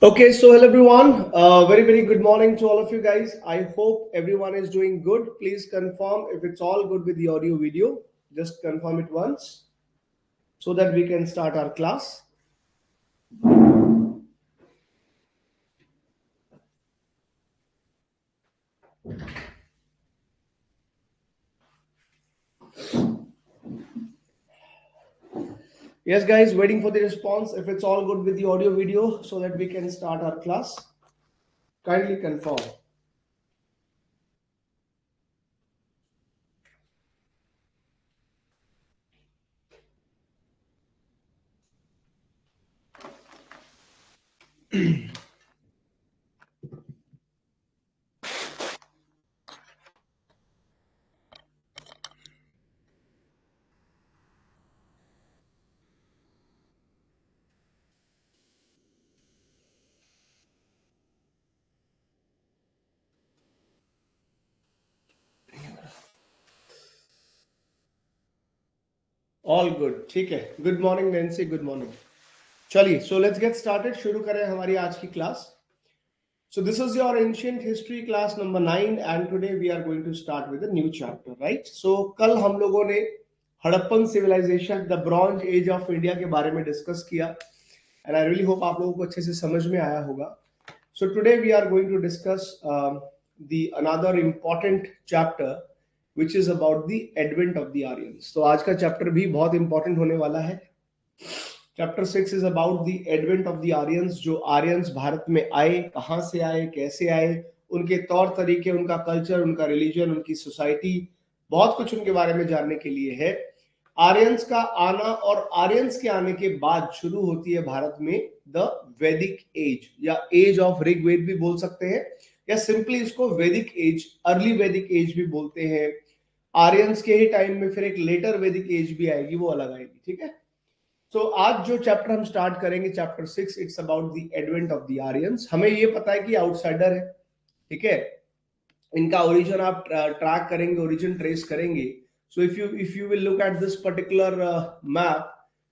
Okay, so hello everyone. Very good morning to all of you guys. I hope everyone is doing good. Please confirm if it's all good with the audio video. Just confirm it once so that we can start our class. Yes, guys, waiting for the response if it's all good with the audio video so that we can start our class. Kindly confirm. All good. ठीक है. Good morning, Nancy. Good morning. चलिए, so let's get started. शुरू करें हमारी आज की class. So this is your ancient history class number 9 and today we are going to start with a new chapter, right? So कल हम लोगों ने Harappan civilization, the bronze age of India के बारे में डिस्कस किया and I really hope आप लोगों को अच्छे से समझ में आया होगा. So today we are going to discuss the another important chapter which is about the advent of the Aryans. तो आज का चैप्टर भी बहुत इंपॉर्टेंट होने वाला है. Chapter 6 is about the advent of the Aryans. जो आर्यंस भारत में आए, कहां से आए, कैसे आए, उनके तौर तरीके, उनका कल्चर, उनका रिलीजन, उनकी सोसाइटी, बहुत कुछ उनके बारे में जानने के लिए है. आर्यंस का आना और आर्यंस के आने के बाद शुरू होती है भारत में द वैदिक एज या एज ऑफ ऋग्वेद भी बोल सकते हैं या सिंपली इसको वैदिक एज, अर्ली वैदिक एज भी बोलते हैं. आर्यंस के ही टाइम में फिर एक लेटर वैदिक एज भी आएगी, वो अलग आएगी. ठीक है. तो आज जो चैप्टर हम स्टार्ट करेंगे, chapter 6, it's about the advent of the Aryans. हमें ये पता है कि आउटसाइडर है. ठीक है. इनका ओरिजिन आप ट्रैक करेंगे, ओरिजिन ट्रेस करेंगे. So if you will look at this particular map,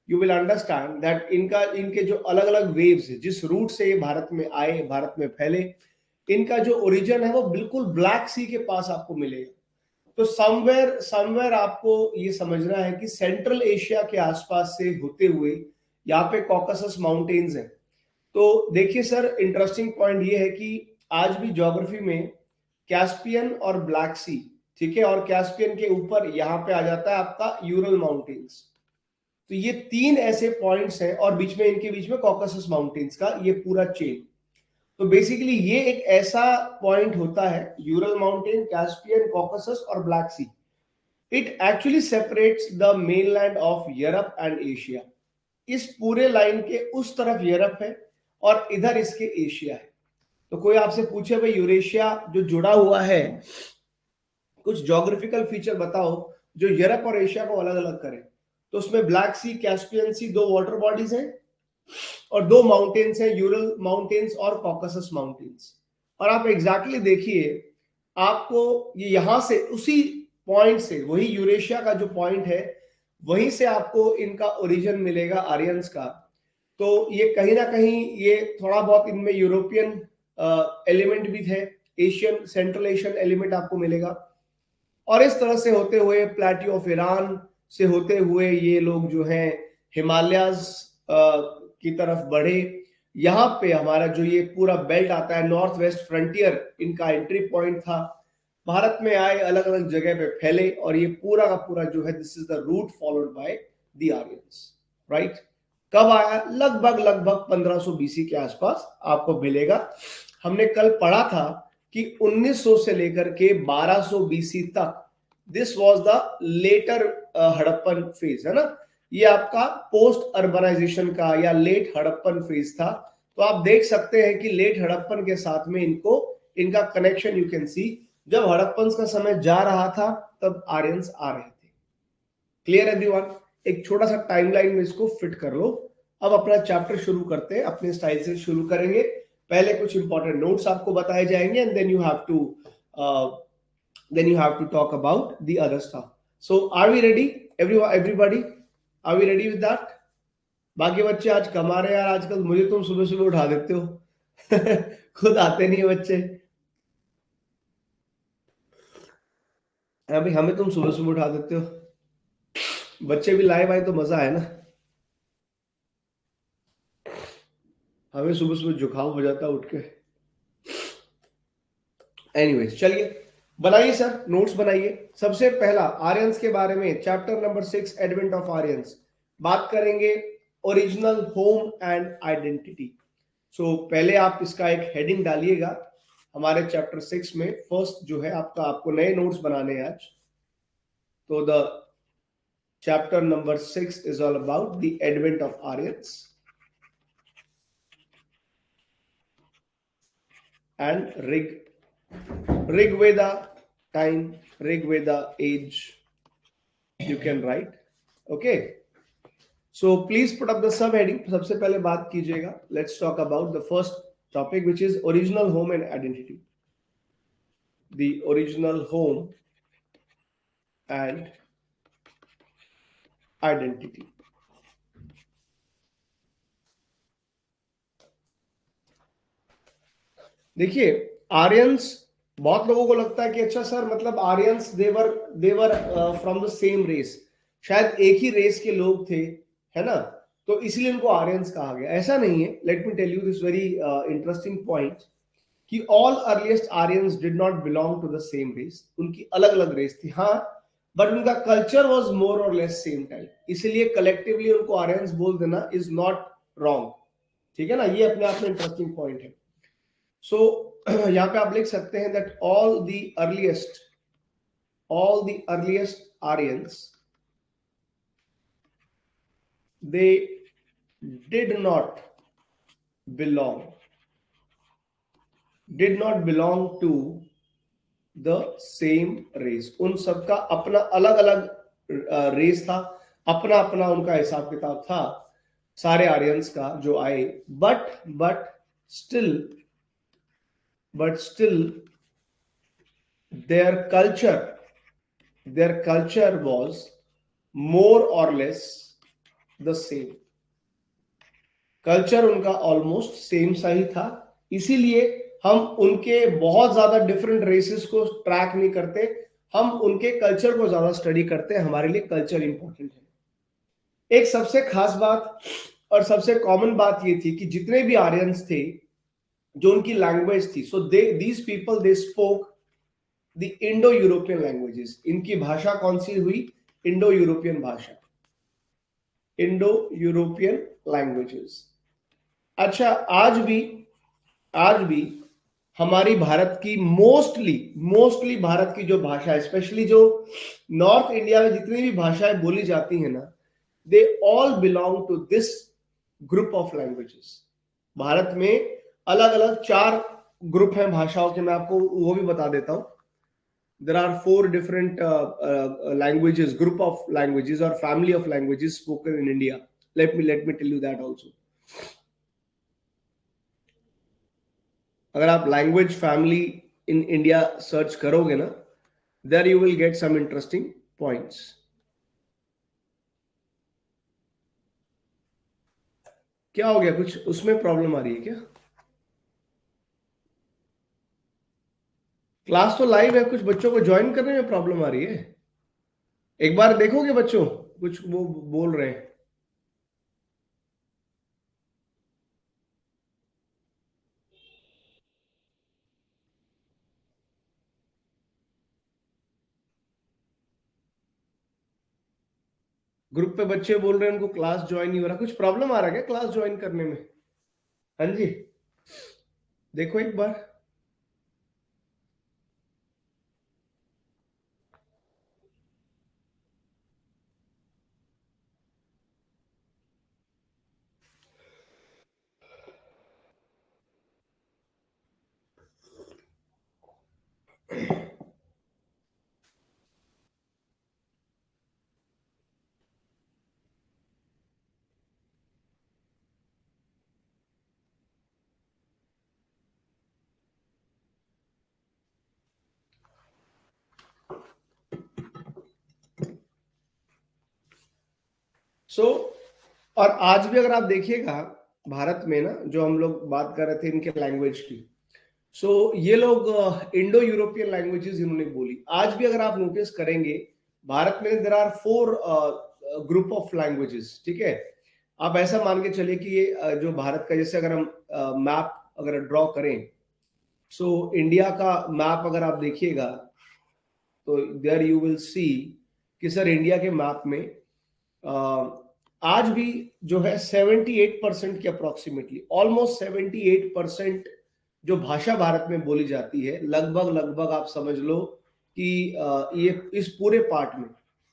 you will understand that इनके जो अलग अलग वेव्स है, जिस रूट से ये भारत में आए, भारत में फैले, इनका जो ओरिजिन है वो बिल्कुल ब्लैक सी के पास आपको मिलेगा. तो समवेयर आपको ये समझना है कि सेंट्रल एशिया के आसपास से होते हुए यहाँ पे कॉकसस माउंटेन्स हैं. तो देखिए सर, इंटरेस्टिंग पॉइंट ये है कि आज भी ज्योग्राफी में कैस्पियन और ब्लैक सी, ठीक है, और कैस्पियन के ऊपर यहाँ पे आ जाता है आपका यूरल माउंटेन्स. तो ये तीन ऐसे पॉइंट्स हैं और इनके बीच में कॉकसस माउंटेन्स का ये पूरा चेन. तो बेसिकली ये एक ऐसा पॉइंट होता है, यूरल माउंटेन, कैस्पियन, कॉकसस और black sea. It actually separates the mainland of Europe and Asia. इस पूरे लाइन के उस तरफ यूरोप है और इधर इसके एशिया है. तो कोई आपसे पूछे भाई यूरेशिया जो जुड़ा हुआ है, कुछ ज्योग्राफिकल फीचर बताओ जो यूरोप और एशिया को अलग अलग करे, तो उसमें ब्लैक सी, कैस्पियन सी, दो वाटर बॉडीज हैं और दो माउंटेन्स है, यूरल माउंटेन्स और कॉकसस माउंटेन्स. और आप एग्जैक्टली देखिए, आपको ये यहां से उसी पॉइंट से, वही यूरेशिया का जो पॉइंट है, वहीं से आपको इनका ओरिजिन मिलेगा आर्यंस का. तो ये कहीं ना कहीं ये थोड़ा बहुत इनमें यूरोपियन एलिमेंट भी थे, एशियन, सेंट्रल एशियन एलिमेंट आपको मिलेगा. और इस तरह से होते हुए प्लेट्यू ऑफ ईरान से होते हुए ये लोग जो हैं हिमालयाज की तरफ बढ़े. यहाँ पे हमारा जो ये पूरा बेल्ट आता है, नॉर्थ वेस्ट फ्रंटियर, इनका एंट्री पॉइंट था. भारत में आए, अलग अलग जगह पे फैले और ये पूरा का पूरा जो है, this is the route followed by the Aryans. Right. कब आया? लगभग 1500 बीसी के आसपास आपको मिलेगा. हमने कल पढ़ा था कि 1900 से लेकर के 1200 बीसी तक this was the later Harappan phase, है ना. ये आपका पोस्ट अर्बनाइजेशन का या लेट हड़प्पन फेज था. तो आप देख सकते हैं कि लेट हड़प्पन के साथ में इनका कनेक्शन यू कैन सी. जब हड़प्पन का समय जा रहा था तब आर्यंस आ रहे थे. Clear everyone? एक छोटा सा टाइमलाइन में इसको फिट कर लो. अब अपना चैप्टर शुरू करते हैं, अपने स्टाइल से शुरू करेंगे. पहले कुछ इंपॉर्टेंट नोट्स आपको बताए जाएंगे and then you have to talk about the other stuff. So are we ready everybody? Are we ready with that? बाकी बच्चे आज कमा रहे हैं यार. आजकल मुझे तुम सुबह सुबह उठा देते हो. खुद आते नहीं है बच्चे। अभी हमें तुम सुबह सुबह उठा देते हो, बच्चे भी लाए भाई तो मजा है ना। हमें सुबह सुबह जुकाम हो जाता है उठ के। एनीवेज चलिए, बनाइए सर, नोट्स बनाइए। सबसे पहला आर्यंस के बारे में, chapter number 6, advent of Aryans, बात करेंगे ओरिजिनल होम एंड आइडेंटिटी। सो पहले आप इसका एक हेडिंग डालिएगा हमारे चैप्टर 6 में। फर्स्ट जो है आपका, आपको नए नोट्स बनाने हैं आज। तो the chapter number 6 is all about the advent of Aryans and rig veda time, rig veda age, you can write, okay? So please put up the subheading. सबसे पहले बात कीजिएगा, let's talk about the first topic which is original home and identity. The original home and identity. देखिए, Aryans, बहुत लोगों को लगता है कि अच्छा सर, मतलब Aryans they were from the same race, शायद एक ही रेस के लोग थे, है ना, तो इसलिए उनको आर्यंस कहा गया। ऐसा नहीं है। Let me tell you this very interesting point कि all earliest Aryans did not belong to the same race. उनकी अलग अलग रेस थी, हाँ, बट उनका कल्चर वॉज मोर और लेस सेम टाइप, इसलिए कलेक्टिवली उनको आर्यंस बोल देना इज नॉट रॉन्ग। ठीक है ना, ये अपने आप में इंटरेस्टिंग पॉइंट है। सो यहाँ पे आप लिख सकते हैं that all the earliest Aryans, they did not belong to the same race. उन सबका अपना अलग अलग रेस था, अपना अपना उनका हिसाब किताब था सारे आर्यंस का जो आए। But still their culture was more or less the same। Culture उनका ऑलमोस्ट सेम सा ही था, इसीलिए हम उनके बहुत ज्यादा डिफरेंट रेसेस को ट्रैक नहीं करते, हम उनके कल्चर को ज्यादा स्टडी करते हैं। हमारे लिए कल्चर इंपॉर्टेंट है। एक सबसे खास बात और सबसे कॉमन बात ये थी कि जितने भी आर्यंस थे, जो उनकी लैंग्वेज थी, so these people they spoke the Indo European languages. इनकी भाषा कौन सी हुई? इंडो यूरोपियन भाषा, इंडो यूरोपियन लैंग्वेजेस। अच्छा, आज भी हमारी भारत की मोस्टली भारत की जो भाषा है, स्पेशली जो नॉर्थ इंडिया में जितनी भी भाषाएं बोली जाती हैं ना, they all belong to this group of languages. भारत में अलग अलग 4 ग्रुप हैं भाषाओं के, मैं आपको वो भी बता देता हूं। there are 4 different languages, group of languages or family of languages spoken in India. Let me tell you that also. अगर आप language family in India search करोगे ना, there you will get some interesting points. क्या हो गया, कुछ उसमें problem आ रही है क्या? क्लास तो लाइव है, कुछ बच्चों को ज्वाइन करने में प्रॉब्लम आ रही है। एक बार देखोगे बच्चों, कुछ वो बोल रहे हैं। ग्रुप पे बच्चे बोल रहे हैं उनको क्लास ज्वाइन नहीं हो रहा, कुछ प्रॉब्लम आ रहा है क्या क्लास ज्वाइन करने में? हाँ जी, देखो एक बार। सो और आज भी अगर आप देखिएगा भारत में ना, जो हम लोग बात कर रहे थे इनके लैंग्वेज की, सो ये लोग इंडो यूरोपियन लैंग्वेजेस इन्होंने बोली। आज भी अगर आप नोटिस करेंगे भारत में there are 4 group of languages, ठीक है। आप ऐसा मान के चलिए कि ये जो भारत का, जैसे अगर हम मैप अगर ड्रॉ करें, सो इंडिया का मैप अगर आप देखिएगा तो देयर यू विल सी कि सर इंडिया के मैप में आज भी जो है 78% के अप्रोक्सीमेटली, ऑलमोस्ट 78% जो भाषा भारत में बोली जाती है, लगभग लगभग आप समझ लो कि ये इस पूरे पार्ट में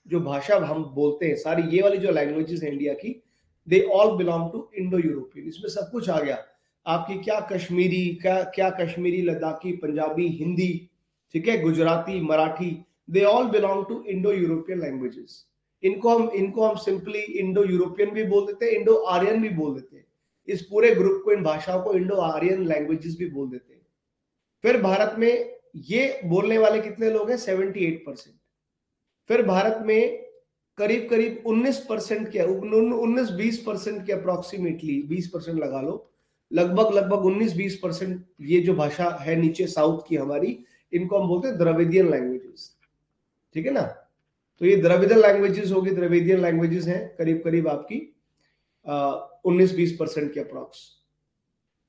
जो भाषा हम बोलते हैं, सारी ये वाली जो लैंग्वेजेस है इंडिया की, they all belong to Indo European. इसमें सब कुछ आ गया, आपकी क्या कश्मीरी, क्या कश्मीरी, लद्दाखी, पंजाबी, हिंदी, ठीक है, Gujarati, Marathi, they all belong to Indo European languages. इनको हम सिंपली इंडो यूरोपियन भी बोल देते हैं, इंडो आर्यन भी बोल देते हैं। इस पूरे ग्रुप को, इन भाषाओं को इंडो आर्यन लैंग्वेजेस भी बोल देते हैं। फिर भारत में ये बोलने वाले कितने लोग हैं? 78%। फिर भारत में करीब करीब 19% के, 19-20% के अप्रोक्सीमेटली, 20% लगा लो, लगभग लगभग 19-20% ये जो भाषा है नीचे साउथ की हमारी, इनको हम बोलते हैं द्रविडियन लैंग्वेजेस, ठीक है ना। तो ये द्रविडियन लैंग्वेजेस होगी, द्रविडियन लैंग्वेजेस हैं करीब करीब आपकी 19-20% के अप्रोक्स।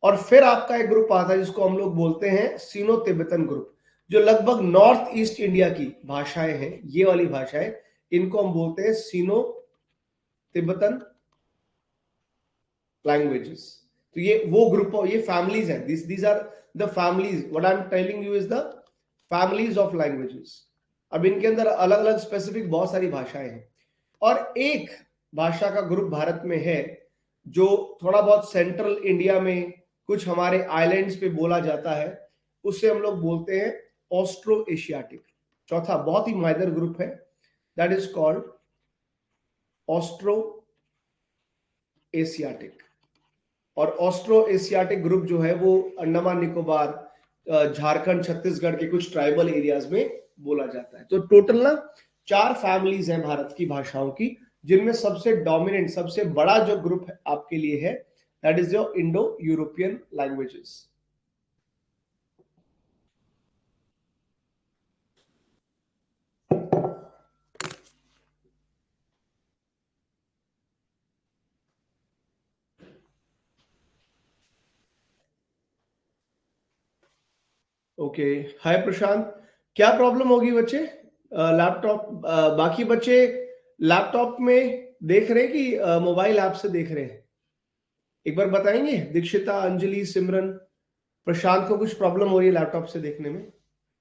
और फिर आपका एक ग्रुप आता है जिसको हम लोग बोलते हैं सीनो तिब्बतन ग्रुप, जो लगभग नॉर्थ ईस्ट इंडिया की भाषाएं हैं, ये वाली भाषाएं, इनको हम बोलते हैं सीनो तिब्बतन लैंग्वेजेस। तो ये वो ग्रुप ऑफ, ये फैमिलीज हैं, these are the families, what I am telling you is the families of languages. अब इनके अंदर अलग अलग स्पेसिफिक बहुत सारी भाषाएं हैं। और एक भाषा का ग्रुप भारत में है जो थोड़ा बहुत सेंट्रल इंडिया में, कुछ हमारे आइलैंड्स पे बोला जाता है, उसे हम लोग बोलते हैं ऑस्ट्रो एशियाटिक। चौथा बहुत ही माइनर ग्रुप है, that is called Austro Asiatic. और ऑस्ट्रो एशियाटिक ग्रुप जो है वो अंडमान निकोबार, झारखंड, छत्तीसगढ़ के कुछ ट्राइबल एरियाज में बोला जाता है। तो टोटल ना 4 फैमिलीज हैं भारत की भाषाओं की, जिनमें सबसे डोमिनेंट, सबसे बड़ा जो ग्रुप आपके लिए है, that is your Indo European languages. Okay, hi Prashant, क्या प्रॉब्लम होगी बच्चे? लैपटॉप, बाकी बच्चे लैपटॉप में देख रहे हैं कि मोबाइल ऐप से देख रहे हैं? एक बार बताएंगे, दीक्षिता, अंजलि, सिमरन, प्रशांत को कुछ प्रॉब्लम हो रही है लैपटॉप से देखने में?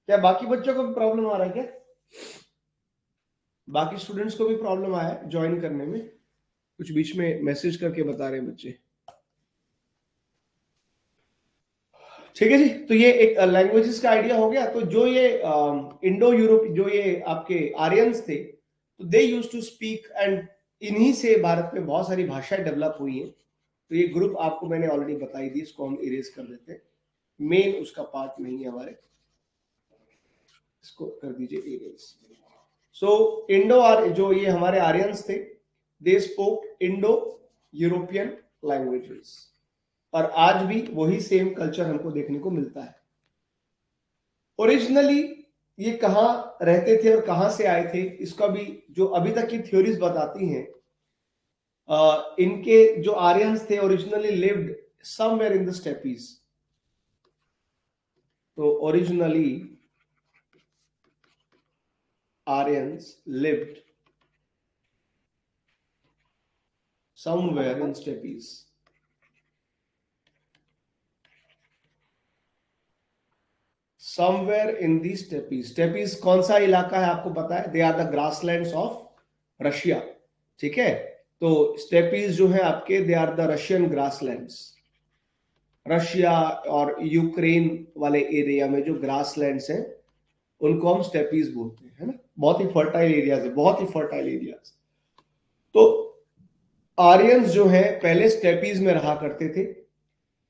क्या बाकी बच्चों को भी प्रॉब्लम आ रहा है क्या? बाकी स्टूडेंट्स को भी प्रॉब्लम आया है ज्वाइन करने में? कुछ बीच में मैसेज करके बता रहे हैं बच्चे। ठीक है जी, तो ये एक लैंग्वेजेस का आइडिया हो गया। तो जो ये इंडो यूरोप, जो ये आपके आर्यंस थे, तो दे यूज टू स्पीक, एंड इन्हीं से भारत में बहुत सारी भाषाएं डेवलप हुई हैं। तो ये ग्रुप आपको मैंने ऑलरेडी बताई दी, इसको हम इरेज कर देते हैं, मेन उसका पार्ट नहीं है हमारे, इसको कर दीजिए इरेज। सो इंडो आर, जो ये हमारे आर्यंस थे, they spoke Indo European languages. और आज भी वही सेम कल्चर हमको देखने को मिलता है। ओरिजिनली ये कहाँ रहते थे और कहां से आए थे, इसका भी जो अभी तक की थ्योरीज बताती हैं, इनके जो आर्यंस थे originally lived somewhere in the steppes. तो originally Aryans lived somewhere in steppes. Somewhere in the steppes. Steppes कौन सा इलाका है आपको पता है? They are the grasslands of Russia, ठीक है। तो स्टेपीज जो है आपके, they are the Russian grasslands. Russia और यूक्रेन वाले एरिया में जो ग्रासलैंड्स हैं, उनको हम स्टेपीज बोलते हैं, है ना। बहुत ही फर्टाइल एरियाज है, बहुत ही फर्टाइल एरियाज। तो आर्यंस जो है पहले स्टेपीज में रहा करते थे।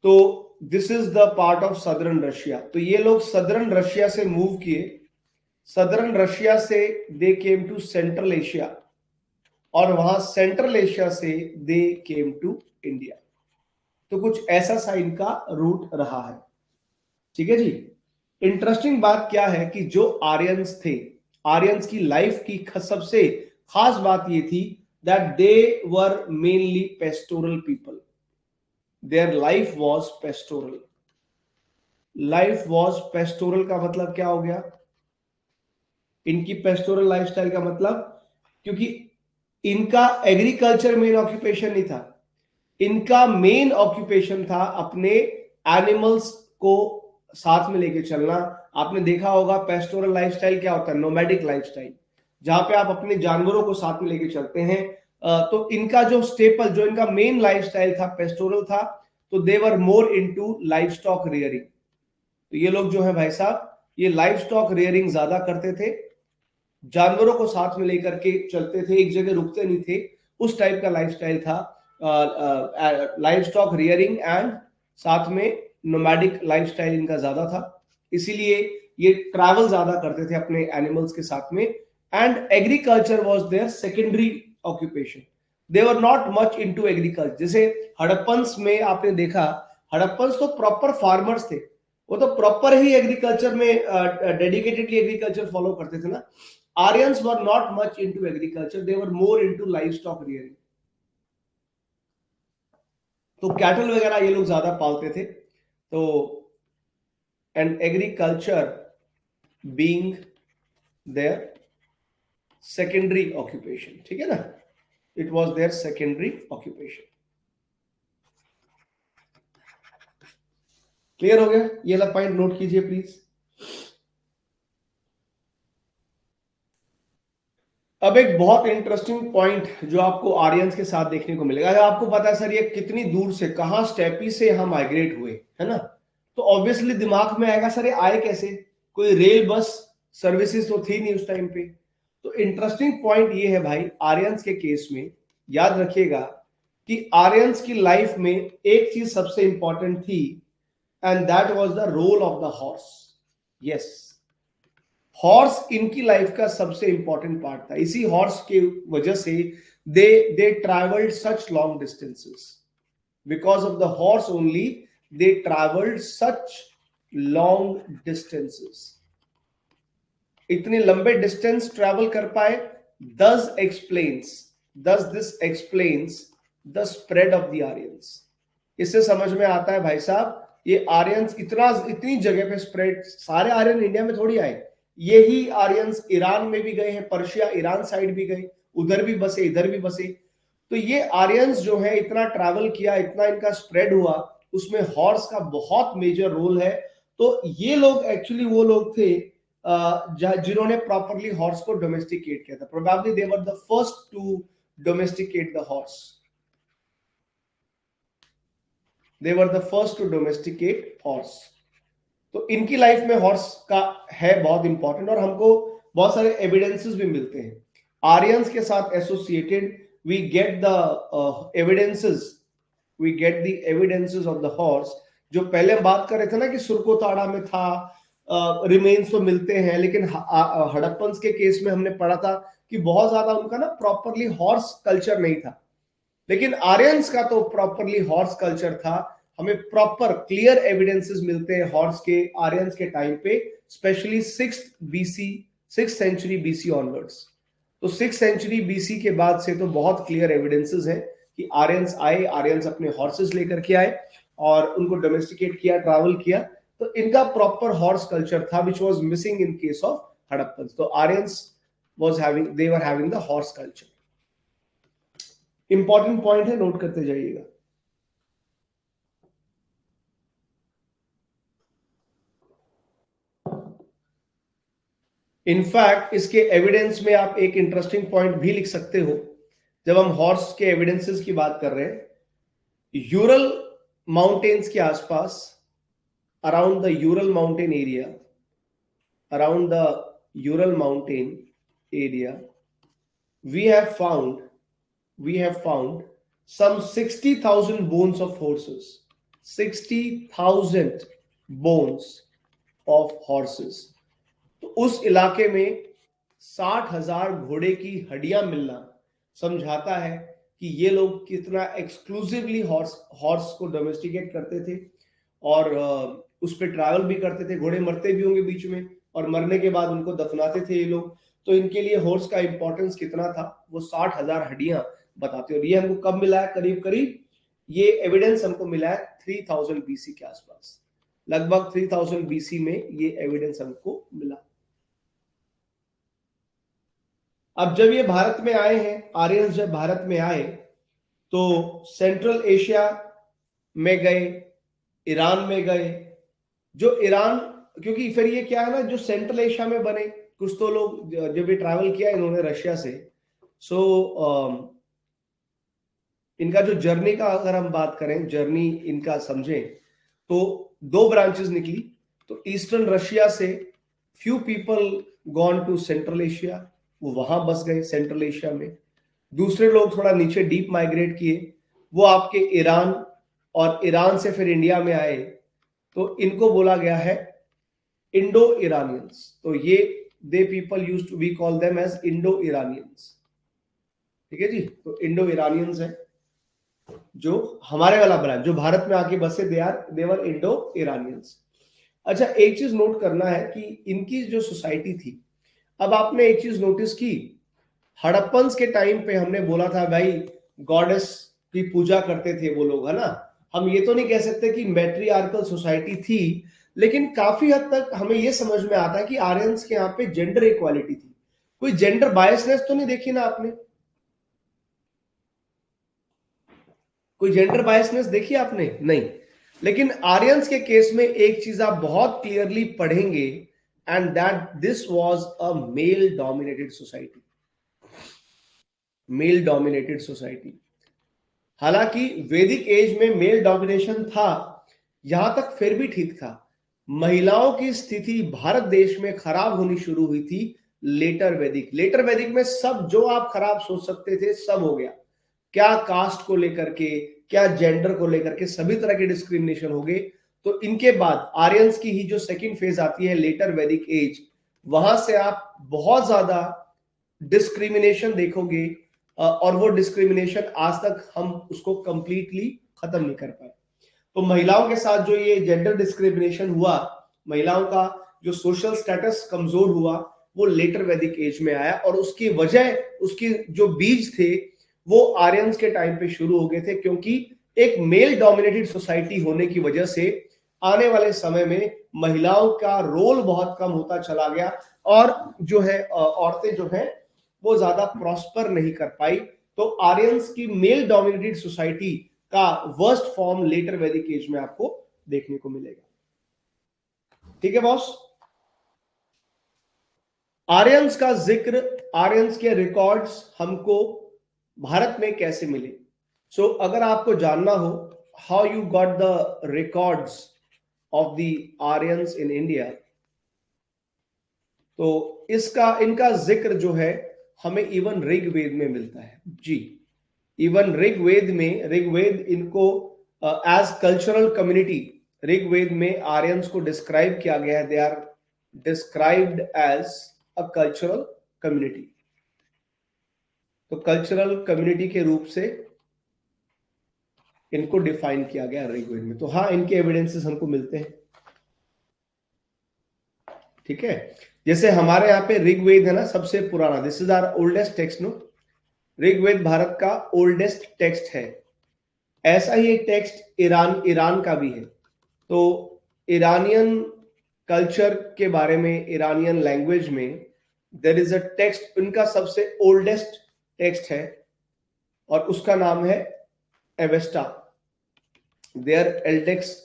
तो this is the part of southern Russia. तो ये लोग सदर्न रशिया से मूव किए, सदर्न रशिया से दे केम टू सेंट्रल एशिया, और वहां सेंट्रल एशिया से दे केम टू इंडिया। तो कुछ ऐसा सा इनका रूट रहा है। ठीक है जी। इंटरेस्टिंग बात क्या है कि जो आर्यंस थे, आर्यंस की लाइफ की सबसे खास बात ये थी that they were mainly pastoral people. Their life was pastoral. Life was pastoral का मतलब क्या हो गया? इनकी पेस्टोरल लाइफस्टाइल का मतलब, क्योंकि इनका एग्रीकल्चर मेन ऑक्यूपेशन नहीं था, इनका मेन ऑक्यूपेशन था अपने एनिमल्स को साथ में लेके चलना। आपने देखा होगा पेस्टोरल लाइफस्टाइल क्या होता है, नोमैडिक लाइफस्टाइल, जहां पे आप अपने जानवरों को साथ में लेके चलते हैं। तो इनका जो स्टेपल, जो इनका मेन लाइफस्टाइल था, पेस्टोरल था। तो they were more into livestock rearing. तो ये लोग जो है भाई साहब, ये लाइफ स्टॉक रियरिंग ज्यादा करते थे, जानवरों को साथ में लेकर के चलते थे, एक जगह रुकते नहीं थे, उस टाइप का लाइफस्टाइल था। लाइफ स्टॉक रियरिंग एंड साथ में नोमैडिक लाइफस्टाइल इनका ज्यादा था, इसीलिए ये ट्रैवल ज्यादा करते थे अपने एनिमल्स के साथ में। And agriculture was their secondary occupation. They were not much into agriculture. जैसे हड़प्पन्स में आपने देखा, हड़प्पन्स तो प्रॉपर फार्मर्स थे, वो तो प्रॉपर ही एग्रीकल्चर में डेडिकेटेडली एग्रीकल्चर फॉलो करते थे ना। Aryans were not much into agriculture, they were more into livestock rearing. तो कैटल वगैरह ये लोग ज्यादा पालते थे। तो and agriculture being their secondary occupation, ठीक है ना, it was their secondary occupation. Clear हो गया? ये वाला पॉइंट नोट कीजिए प्लीज। अब एक बहुत इंटरेस्टिंग पॉइंट जो आपको आर्यंस के साथ देखने को मिलेगा। आपको पता है सर ये कितनी दूर से, कहां स्टेपी से हम माइग्रेट हुए, है ना, तो ऑब्वियसली दिमाग में आएगा सर ये आए कैसे, कोई रेल बस सर्विसेज तो थी नहीं उस टाइम पे। तो इंटरेस्टिंग पॉइंट ये है भाई, आर्यंस के केस में याद रखिएगा कि आर्यंस की लाइफ में एक चीज सबसे इंपॉर्टेंट थी, and that was the role of the horse. Yes, horse इनकी लाइफ का सबसे इंपॉर्टेंट पार्ट था। इसी हॉर्स के वजह से they travelled such long distances. Because of the horse only they travelled such long distances. इतने लंबे डिस्टेंस ट्रैवल कर पाए, thus explains thus this explains the spread of the Aryans. इससे समझ में आता है भाई साहब, ये आर्यंस इतनी जगह पे स्प्रेड, सारे आर्यन इंडिया में थोड़ी आए, यही आर्यंस ईरान में भी गए हैं, पर्शिया ईरान साइड भी गए, उधर भी बसे, इधर भी बसे। तो ये आर्यंस जो है इतना ट्रैवल किया, इतना इनका स्प्रेड हुआ, उसमें हॉर्स का बहुत मेजर रोल है। तो ये लोग एक्चुअली वो लोग थे जिन्होंने प्रॉपरली हॉर्स को डोमेस्टिकेट किया था। Probably they were the first to domesticate the horse. They were the first to domesticate horse. तो इनकी लाइफ में हॉर्स का है बहुत इंपॉर्टेंट, और हमको बहुत सारे एविडेंसेस भी मिलते हैं आर्यंस के साथ associated. We get the evidences, we get the evidences of the horse. जो पहले हम बात कर रहे थे ना कि सुरकोताड़ा में था, रिमेन्स तो मिलते हैं, लेकिन हड़प्पन्स के केस में हमने पढ़ा था कि बहुत ज्यादा उनका ना प्रॉपरली हॉर्स कल्चर नहीं था। लेकिन आर्यंस का तो प्रॉपरली हॉर्स कल्चर था। हमें प्रॉपर क्लियर एविडेंसेस मिलते हैं हॉर्स के, आर्यंस के टाइम पे, specially 6th century BC onwards. तो 6th सेंचुरी बीसी के बाद से तो बहुत क्लियर एविडेंसेस है कि आर्यंस आए, आर्यंस अपने हॉर्सेस लेकर के आए और उनको डोमेस्टिकेट किया, ट्रैवल किया। तो इनका प्रॉपर हॉर्स कल्चर था which was missing in case of Harappan. तो Aryans they were having the horse culture. Important point है, नोट करते जाइएगा। इनफैक्ट इसके एविडेंस में आप एक इंटरेस्टिंग पॉइंट भी लिख सकते हो, जब हम हॉर्स के एविडेंसेस की बात कर रहे हैं। यूरल माउंटेन्स के आसपास, around the Ural mountain area, around the Ural mountain area, we have found some 60,000 bones of horses. 60,000 bones of horses. तो उस इलाके में 60,000 घोड़े की हड्डियां मिलना समझाता है कि ये लोग कितना एक्सक्लूसिवली हॉर्स को डोमेस्टिकेट करते थे और उस पर ट्रैवल भी करते थे। घोड़े मरते भी होंगे बीच में और मरने के बाद उनको दफनाते थे ये लोग। तो इनके लिए हॉर्स का इंपॉर्टेंस कितना था वो 60,000 हड्डियां बताते हैं। और ये हमको कब मिला है? करीब करीब ये एविडेंस हमको मिला है 3000 बीसी के आसपास, लगभग 3000 बीसी में ये एविडेंस हमको मिला। अब जब ये भारत में आए हैं, आर्यंस जब भारत में आए तो सेंट्रल एशिया में गए, ईरान में गए। जो ईरान, क्योंकि फिर ये क्या है ना, जो सेंट्रल एशिया में बने, कुछ तो लोग जब ये ट्रैवल किया इन्होंने रशिया से, सो इनका जो जर्नी का अगर हम बात करें, जर्नी इनका समझें तो दो ब्रांचेस निकली। तो ईस्टर्न रशिया से few people gone to central Asia, वो वहां बस गए सेंट्रल एशिया में। दूसरे लोग थोड़ा नीचे डीप माइग्रेट किए, वो आपके ईरान, और ईरान से फिर इंडिया में आए। तो इनको बोला गया है इंडो ईरानियंस। तो ये they people used to, we call them as Indo Iranians. ठीक है जी, तो इंडो ईरानियंस है जो हमारे वाला ब्रांच, जो भारत में आके बसे, देवर इंडो ईरानियंस। अच्छा, एक चीज नोट करना है कि इनकी जो सोसाइटी थी, अब आपने एक चीज नोटिस की, हड़प्पन्स के टाइम पे हमने बोला था भाई गॉडेस की पूजा करते थे वो लोग, है ना। हम ये तो नहीं कह सकते कि मैट्रियार्कल सोसाइटी थी, लेकिन काफी हद तक हमें ये समझ में आता है कि आर्यंस के यहाँ पे जेंडर इक्वालिटी थी। कोई जेंडर बायसनेस तो नहीं देखी ना आपने? कोई जेंडर बायसनेस देखी आपने? नहीं। लेकिन आर्यंस के केस में एक चीज आप बहुत क्लियरली पढ़ेंगे, and that this was a male dominated society. Male dominated society. हालांकि वैदिक एज में मेल डोमिनेशन था, यहां तक फिर भी ठीक था। महिलाओं की स्थिति भारत देश में खराब होनी शुरू हुई थी लेटर वैदिक। लेटर वैदिक में सब जो आप खराब सोच सकते थे सब हो गया। क्या कास्ट को लेकर के, क्या जेंडर को लेकर के, सभी तरह के डिस्क्रिमिनेशन हो गए। तो इनके बाद आर्यंस की ही जो सेकंड फेज आती है, लेटर वैदिक एज, वहां से आप बहुत ज्यादा डिस्क्रिमिनेशन देखोगे। और वो डिस्क्रिमिनेशन आज तक हम उसको कंप्लीटली खत्म नहीं कर पाए। तो महिलाओं के साथ जो ये जेंडर डिस्क्रिमिनेशन हुआ, महिलाओं का जो सोशल स्टेटस कमजोर हुआ, वो लेटर वैदिक एज में आया। और उसकी वजह, उसकी जो बीज थे वो आर्यंस के टाइम पे शुरू हो गए थे, क्योंकि एक मेल डोमिनेटेड सोसाइटी होने की वजह से आने वाले समय में महिलाओं का रोल बहुत कम होता चला गया, और जो है औरतें जो है वो ज्यादा प्रॉस्पर नहीं कर पाई। तो आर्यंस की मेल डोमिनेटेड सोसाइटी का वर्स्ट फॉर्म लेटर वैदिक एज में आपको देखने को मिलेगा। ठीक है बॉस। आर्यंस का जिक्र, आर्यंस के रिकॉर्ड्स हमको भारत में कैसे मिले? सो अगर आपको जानना हो how you got the records of the Aryans in India, तो इनका जिक्र जो है हमें इवन ऋग्वेद में मिलता है जी। इवन ऋग्वेद में, ऋग्वेद इनको एज कल्चरल कम्युनिटी, ऋग्वेद में आर्यंस को डिस्क्राइब किया गया है। They are described as a cultural community. तो कल्चरल कम्युनिटी के रूप से इनको डिफाइन किया गया ऋग्वेद में। तो हाँ, इनके एविडेंसेस हमको मिलते हैं। ठीक है, जैसे हमारे यहाँ पे ऋग्वेद है ना सबसे पुराना, this is our oldest text no. Rigveda Bharat का ओल्डेस्ट टेक्स्ट है। ऐसा ही एक टेक्स्ट ईरान का भी है। तो ईरानियन कल्चर के बारे में, ईरानियन लैंग्वेज में देयर इज अ टेक्स्ट, उनका सबसे ओल्डेस्ट टेक्स्ट है और उसका नाम है Avesta. There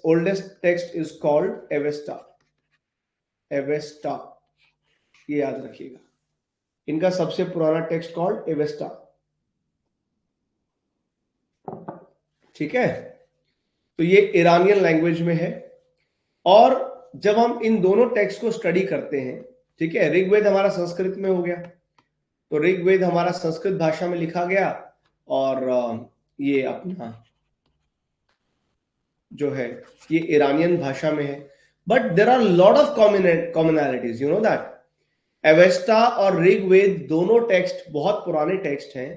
oldest text is called Avesta. Avesta, ये याद रखिएगा, इनका सबसे पुराना टेक्स्ट कॉल्ड एवेस्टा। ठीक है, तो ये ईरानियन लैंग्वेज में है। और जब हम इन दोनों टेक्स्ट को स्टडी करते हैं, ठीक है, ऋग्वेद हमारा संस्कृत में हो गया, तो ऋग्वेद हमारा संस्कृत भाषा में लिखा गया, और ये अपना जो है ये ईरानियन भाषा में है। But there are lot of commonalities, you know that. Avesta और ऋग्वेद दोनों टेक्स्ट बहुत पुराने टेक्स्ट हैं,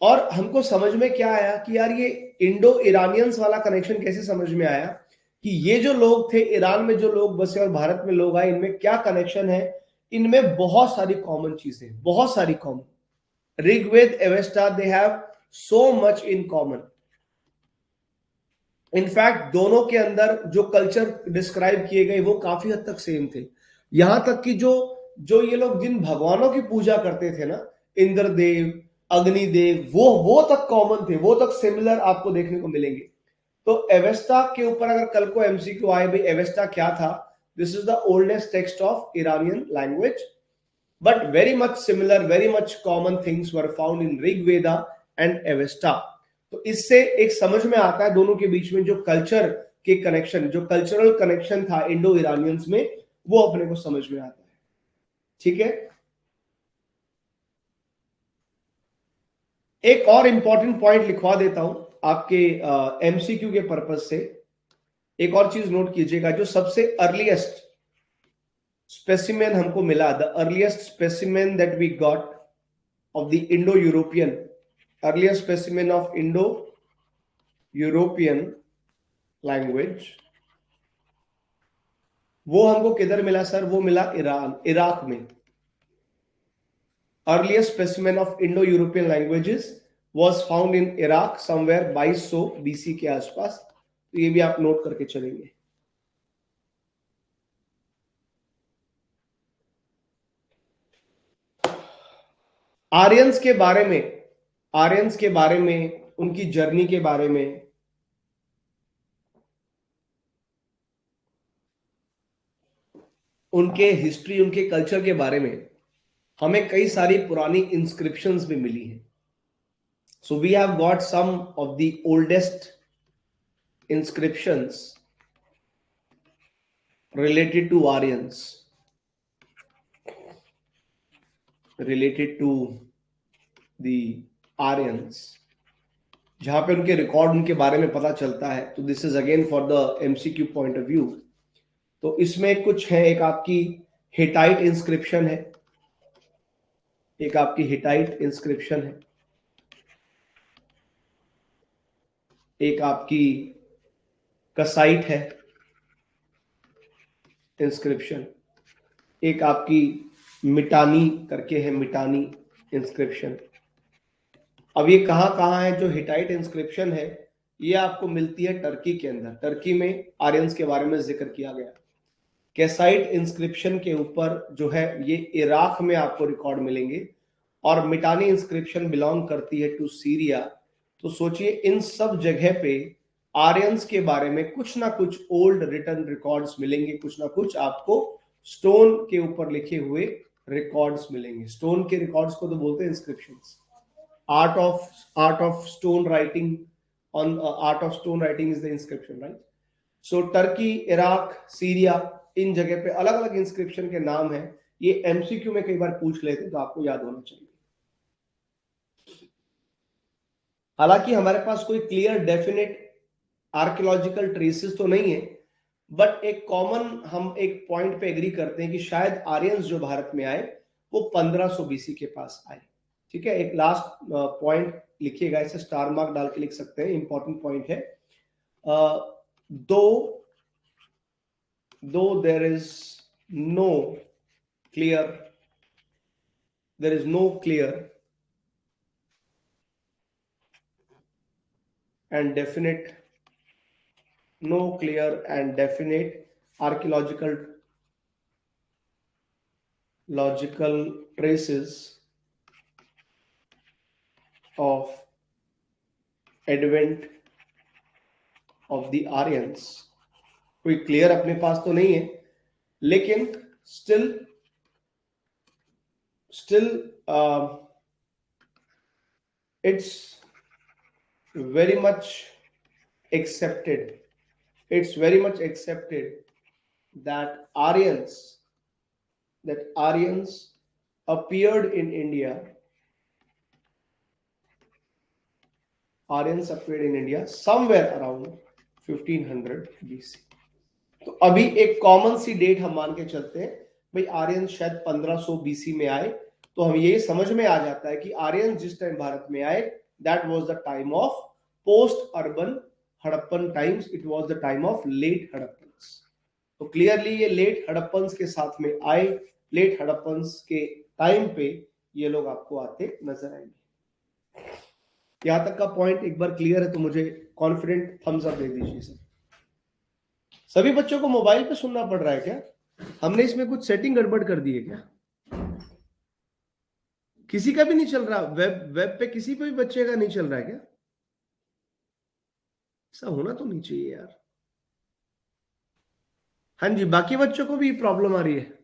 और हमको समझ में क्या आया कि यार ये इंडो ईरानियंस वाला कनेक्शन कैसे समझ में आया कि ये जो लोग थे, ईरान में जो लोग बसे और भारत में लोग आए, इनमें क्या कनेक्शन है। इनमें बहुत सारी कॉमन चीजें, बहुत सारी common. Rigveda, Avesta, they have so much in common. In fact दोनों के अंदर जो कल्चर डिस्क्राइब किए गए वो काफी हद तक सेम थे। यहां तक कि जो जो ये लोग जिन भगवानों की पूजा करते थे ना, इंद्रदेव, अग्निदेव, वो तक कॉमन थे, वो तक सिमिलर आपको देखने को मिलेंगे। तो एवेस्टा के ऊपर अगर कल को एमसीक्यू आए, भाई एवेस्टा क्या था, this is the oldest text of Iranian language, but very much similar, very much common things were found in Rigveda and Avesta. तो इससे एक समझ में आता है दोनों के बीच में जो कल्चर के कनेक्शन, जो कल्चरल कनेक्शन था इंडो ईरानियंस में, वो अपने को समझ में आता है। ठीक है, एक और इंपॉर्टेंट पॉइंट लिखवा देता हूं आपके एमसीक्यू के पर्पज से। एक और चीज नोट कीजिएगा, जो सबसे अर्लीस्ट स्पेसिमेन हमको मिला, the earliest specimen that we got of the Indo European, earliest specimen of Indo European language, वो हमको किधर मिला सर? वो मिला ईरान, इराक में। Earliest specimen of Indo European languages was found in Iraq somewhere 2200 BC के आसपास। तो ये भी आप नोट करके चलेंगे। आर्यंस के बारे में, आर्यंस के बारे में, उनकी जर्नी के बारे में, उनके हिस्ट्री, उनके कल्चर के बारे में हमें कई सारी पुरानी इंस्क्रिप्शंस भी मिली हैं। So we have got some of the oldest inscriptions related to Aryans, related to the Aryans, जहां पे उनके रिकॉर्ड, उनके बारे में पता चलता है। तो this is again for the MCQ point of view. तो इसमें कुछ है, एक आपकी हिटाइट इंस्क्रिप्शन है, एक आपकी हिटाइट इंस्क्रिप्शन है, एक आपकी कसाइट है इंस्क्रिप्शन, एक आपकी मिटानी करके है, मिटानी इंस्क्रिप्शन। अब ये कहां कहां है जो हिटाइट इंस्क्रिप्शन है? ये आपको मिलती है टर्की के अंदर। टर्की में आर्यंस के बारे में जिक्र किया गया। कैसाइट इंस्क्रिप्शन के ऊपर जो है ये इराक में आपको रिकॉर्ड मिलेंगे, और मिटानी इंस्क्रिप्शन बिलोंग करती है टू सीरिया। तो सोचिए इन सब जगह पे आर्यंस के बारे में कुछ ना कुछ ओल्ड रिटन रिकॉर्ड्स मिलेंगे, कुछ ना कुछ आपको स्टोन के ऊपर लिखे हुए रिकॉर्ड्स मिलेंगे। स्टोन के रिकॉर्ड्स को तो बोलते हैं inscriptions. art of stone writing, on art of stone writing is the inscription, right? So Turkey, Iraq, Syria, इन जगह पे अलग अलग इंस्क्रिप्शन के नाम है। ये एमसीक्यू में कई बार पूछ लेते हैं, तो आपको याद होना चाहिए। हालांकि हमारे पास कोई क्लियर डेफिनेट आर्कियोलॉजिकल ट्रेसेस तो नहीं है, बट एक कॉमन हम एक पॉइंट पे एग्री करते हैं कि शायद आर्यंस जो भारत में आए वो 1500 बीसी के पास आए। ठीक है, एक लास्ट पॉइंट लिखिएगा, इसे स्टार मार्क डाल के लिख सकते हैं, इंपॉर्टेंट पॉइंट है। though there is no clear and definite archaeological traces of advent of the Aryans, कोई क्लियर अपने पास तो नहीं है, लेकिन still it's very much accepted that Aryans appeared in India somewhere around 1500 BC। तो अभी एक कॉमन सी डेट हम मान के चलते हैं, भाई आर्यन शायद 1500 बीसी में आए। तो हम ये समझ में आ जाता है कि आर्यन जिस टाइम भारत में आए that was the time of post urban Harappan times, it was the time of late Harappans. तो क्लियरली ये लेट हड़प्पन्स के साथ में आए, लेट हड़प्पन्स के टाइम पे ये लोग आपको आते नजर आएंगे। यहां तक का पॉइंट एक बार क्लियर है तो मुझे कॉन्फिडेंट थम्स अप दे दीजिए सर। सभी बच्चों को मोबाइल पे सुनना पड़ रहा है क्या? हमने इसमें कुछ सेटिंग गड़बड़ कर दी है क्या? किसी का भी नहीं चल रहा? वेब पे किसी पे भी बच्चे का नहीं चल रहा है क्या? ऐसा होना तो नहीं चाहिए यार। हाँ जी, बाकी बच्चों को भी प्रॉब्लम आ रही है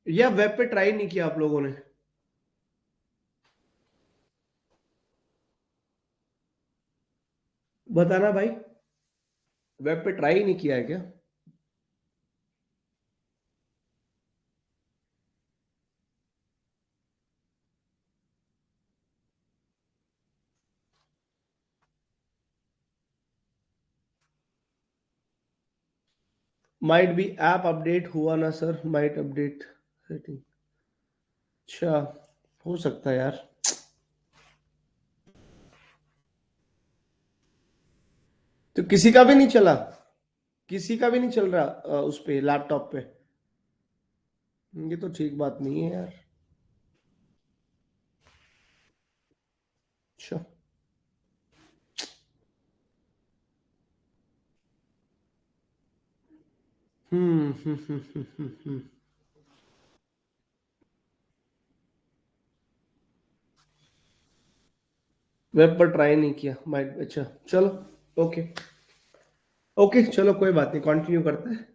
या वेब पे ट्राई नहीं किया आप लोगों ने? बताना भाई, वेब पे ट्राई नहीं किया है क्या? माइट बी ऐप अपडेट हुआ ना सर, माइट अपडेट सेटिंग। अच्छा, हो सकता है यार। तो किसी का भी नहीं चला? किसी का भी नहीं चल रहा उस पे लैपटॉप पे? ये तो ठीक बात नहीं है यार। अच्छा, हम्म हम्म हम्म हम्म हम्म, हम्म। वेब पर ट्राई नहीं किया माइट। अच्छा चलो, ओके ओके, चलो कोई बात नहीं, कंटिन्यू करते हैं।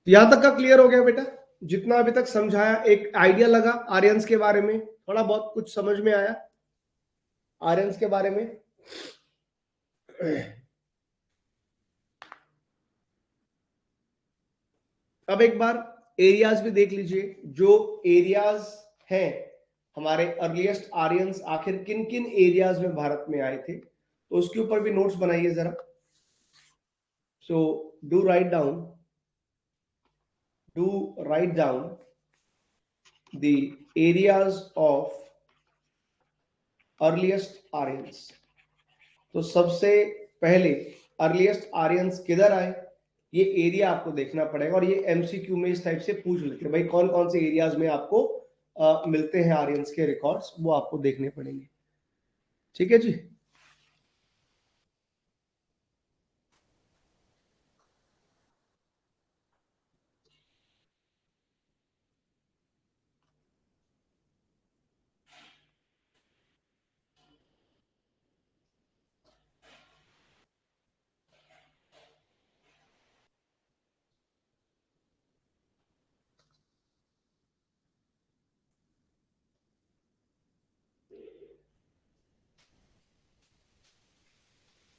यहां तक का क्लियर हो गया बेटा? जितना अभी तक समझाया, एक आइडिया लगा आर्यंस के बारे में? थोड़ा बहुत कुछ समझ में आया आर्यंस के बारे में? अब एक बार एरियाज भी देख लीजिए, जो एरियाज हैं हमारे अर्लीस्ट आर्यंस आखिर किन किन एरियाज में भारत में आए थे, तो उसके ऊपर भी नोट्स बनाइए जरा। So do right down the areas of earliest Aryans. तो सबसे पहले अर्लीस्ट आर्यंस किधर आए, ये एरिया आपको देखना पड़ेगा, और ये एमसीक्यू में इस टाइप से पूछ लेते हैं भाई कौन कौन से एरियाज में आपको मिलते हैं आर्यंस के रिकॉर्ड्स, वो आपको देखने पड़ेंगे। ठीक है जी।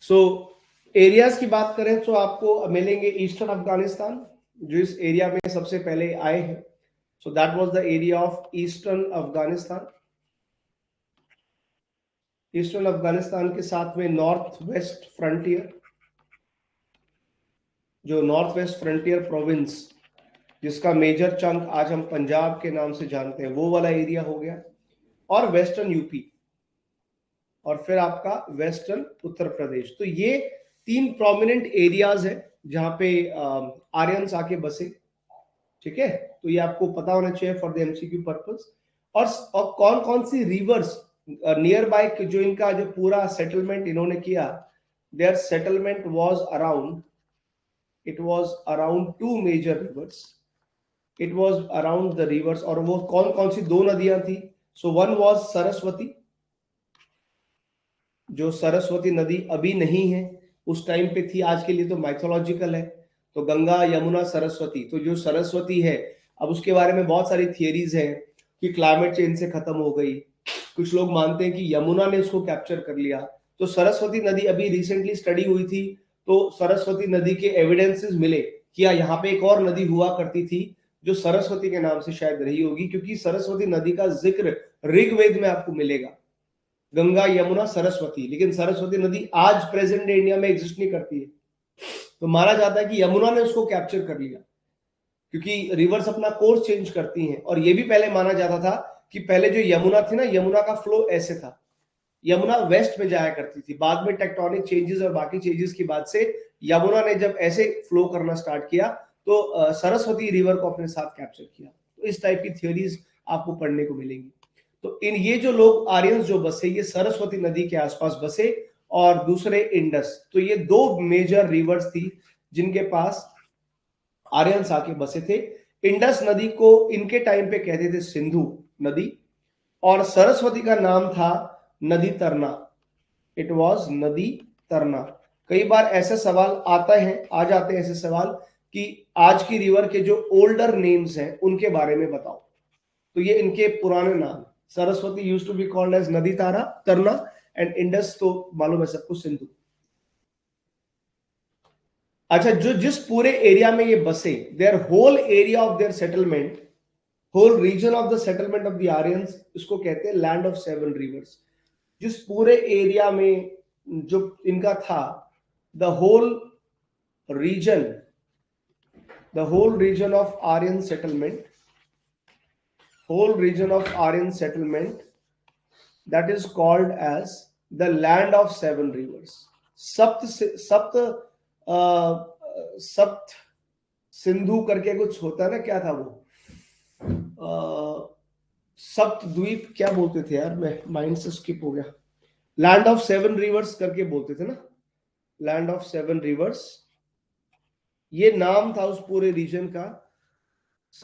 सो एरियाज की बात करें तो आपको मिलेंगे ईस्टर्न अफगानिस्तान, जो इस एरिया में सबसे पहले आए हैं। So that was the area of eastern Afghanistan. Eastern Afghanistan के साथ में नॉर्थ वेस्ट फ्रंटियर, जो नॉर्थ वेस्ट फ्रंटियर प्रोविंस जिसका मेजर चंक आज हम पंजाब के नाम से जानते हैं, वो वाला एरिया हो गया, और वेस्टर्न यूपी, और फिर आपका वेस्टर्न उत्तर प्रदेश। तो ये तीन प्रोमिनेंट एरियाज है जहां पे आर्यंस आके बसे। ठीक है, तो ये आपको पता होना चाहिए फॉर द एमसीक्यू पर्पस। और कौन कौन सी रिवर्स नियर बाय जो इनका जो पूरा सेटलमेंट इन्होंने किया, their settlement was around, it was around two major rivers, it was around the rivers. और वो कौन कौन सी दो नदियां थी? सो वन वाज सरस्वती, जो सरस्वती नदी अभी नहीं है, उस टाइम पे थी, आज के लिए तो माइथोलॉजिकल है। तो गंगा यमुना सरस्वती, तो जो सरस्वती है, अब उसके बारे में बहुत सारी थियरीज है कि क्लाइमेट चेंज से खत्म हो गई, कुछ लोग मानते हैं कि यमुना ने उसको कैप्चर कर लिया। तो सरस्वती नदी अभी रिसेंटली स्टडी हुई थी, तो सरस्वती नदी के एविडेंसेस मिले कि यहाँ पे एक और नदी हुआ करती थी जो सरस्वती के नाम से शायद रही होगी, क्योंकि सरस्वती नदी का जिक्र ऋग्वेद में आपको मिलेगा, गंगा यमुना सरस्वती। लेकिन सरस्वती नदी आज प्रेजेंट डे इंडिया में एग्जिस्ट नहीं करती है, तो माना जाता है कि यमुना ने उसको कैप्चर कर लिया, क्योंकि रिवर्स अपना कोर्स चेंज करती हैं। और ये भी पहले माना जाता था कि पहले जो यमुना थी ना, यमुना का फ्लो ऐसे था, यमुना वेस्ट में जाया करती थी। बाद में टेक्टोनिक चेंजेस और बाकी चेंजेस की बात से यमुना ने जब ऐसे फ्लो करना स्टार्ट किया तो सरस्वती रिवर को अपने साथ कैप्चर किया। तो इस टाइप की थ्योरीज आपको पढ़ने को मिलेंगी। तो इन ये जो लोग आर्यंस जो बसे ये सरस्वती नदी के आसपास बसे और दूसरे इंडस। तो ये दो मेजर रिवर्स थी जिनके पास आर्यंस आके बसे थे। इंडस नदी को इनके टाइम पे कहते थे सिंधु नदी और सरस्वती का नाम था नदी तरना। इट वॉज नदी तरना। कई बार ऐसे सवाल आ जाते हैं ऐसे सवाल कि आज की रिवर के जो ओल्डर नेम्स हैं उनके बारे में बताओ। तो ये इनके पुराने नाम, Saraswati used to be called as नदी तारा तरना एंड इंडस तो मालूम है सबको सिंधु। अच्छा, जो जिस पूरे एरिया में ये बसे, their whole area of their settlement, whole region of the settlement of the Aryans, इसको कहते हैं लैंड ऑफ सेवन रिवर्स। जिस पूरे एरिया में जो इनका था, the whole region of Aryan settlement, that is called as the land of seven rivers. सप्त सप्त सिंधु करके कुछ होता है ना, क्या था वो, सप्त द्वीप क्या बोलते थे यार, मैं माइंड से स्किप हो गया। लैंड ऑफ सेवन रिवर्स करके बोलते थे ना, लैंड ऑफ सेवन रिवर्स, ये नाम था उस पूरे रीजन का।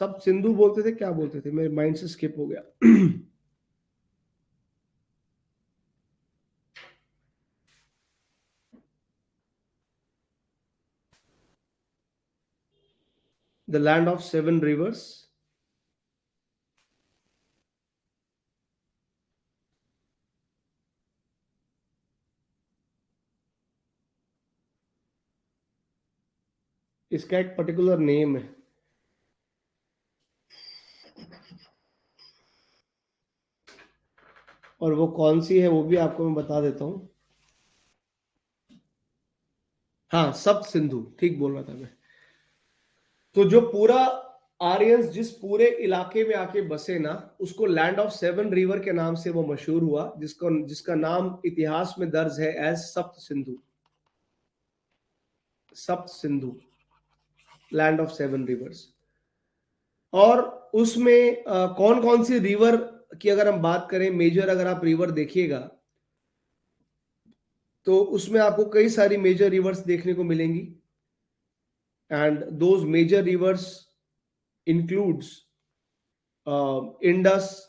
सब सिंधु बोलते थे, क्या बोलते थे, मेरे माइंड से स्किप हो गया। The land of seven reverse, इसका एक पर्टिकुलर नेम है। और वो कौन सी है वो भी आपको मैं बता देता हूं। हाँ, सप्त सिंधु, ठीक बोल रहा था मैं। तो जो पूरा आर्यंस जिस पूरे इलाके में आके बसे ना, उसको लैंड ऑफ सेवन रिवर के नाम से वो मशहूर हुआ, जिसका नाम इतिहास में दर्ज है एज सप्त Sindhu. Sapta Sindhu, land of seven reverse. और उसमें कौन कौन सी रिवर की अगर हम बात करें, मेजर अगर आप रिवर देखिएगा तो उसमें आपको कई सारी मेजर रिवर्स देखने को मिलेंगी। And those major rivers includes Indus.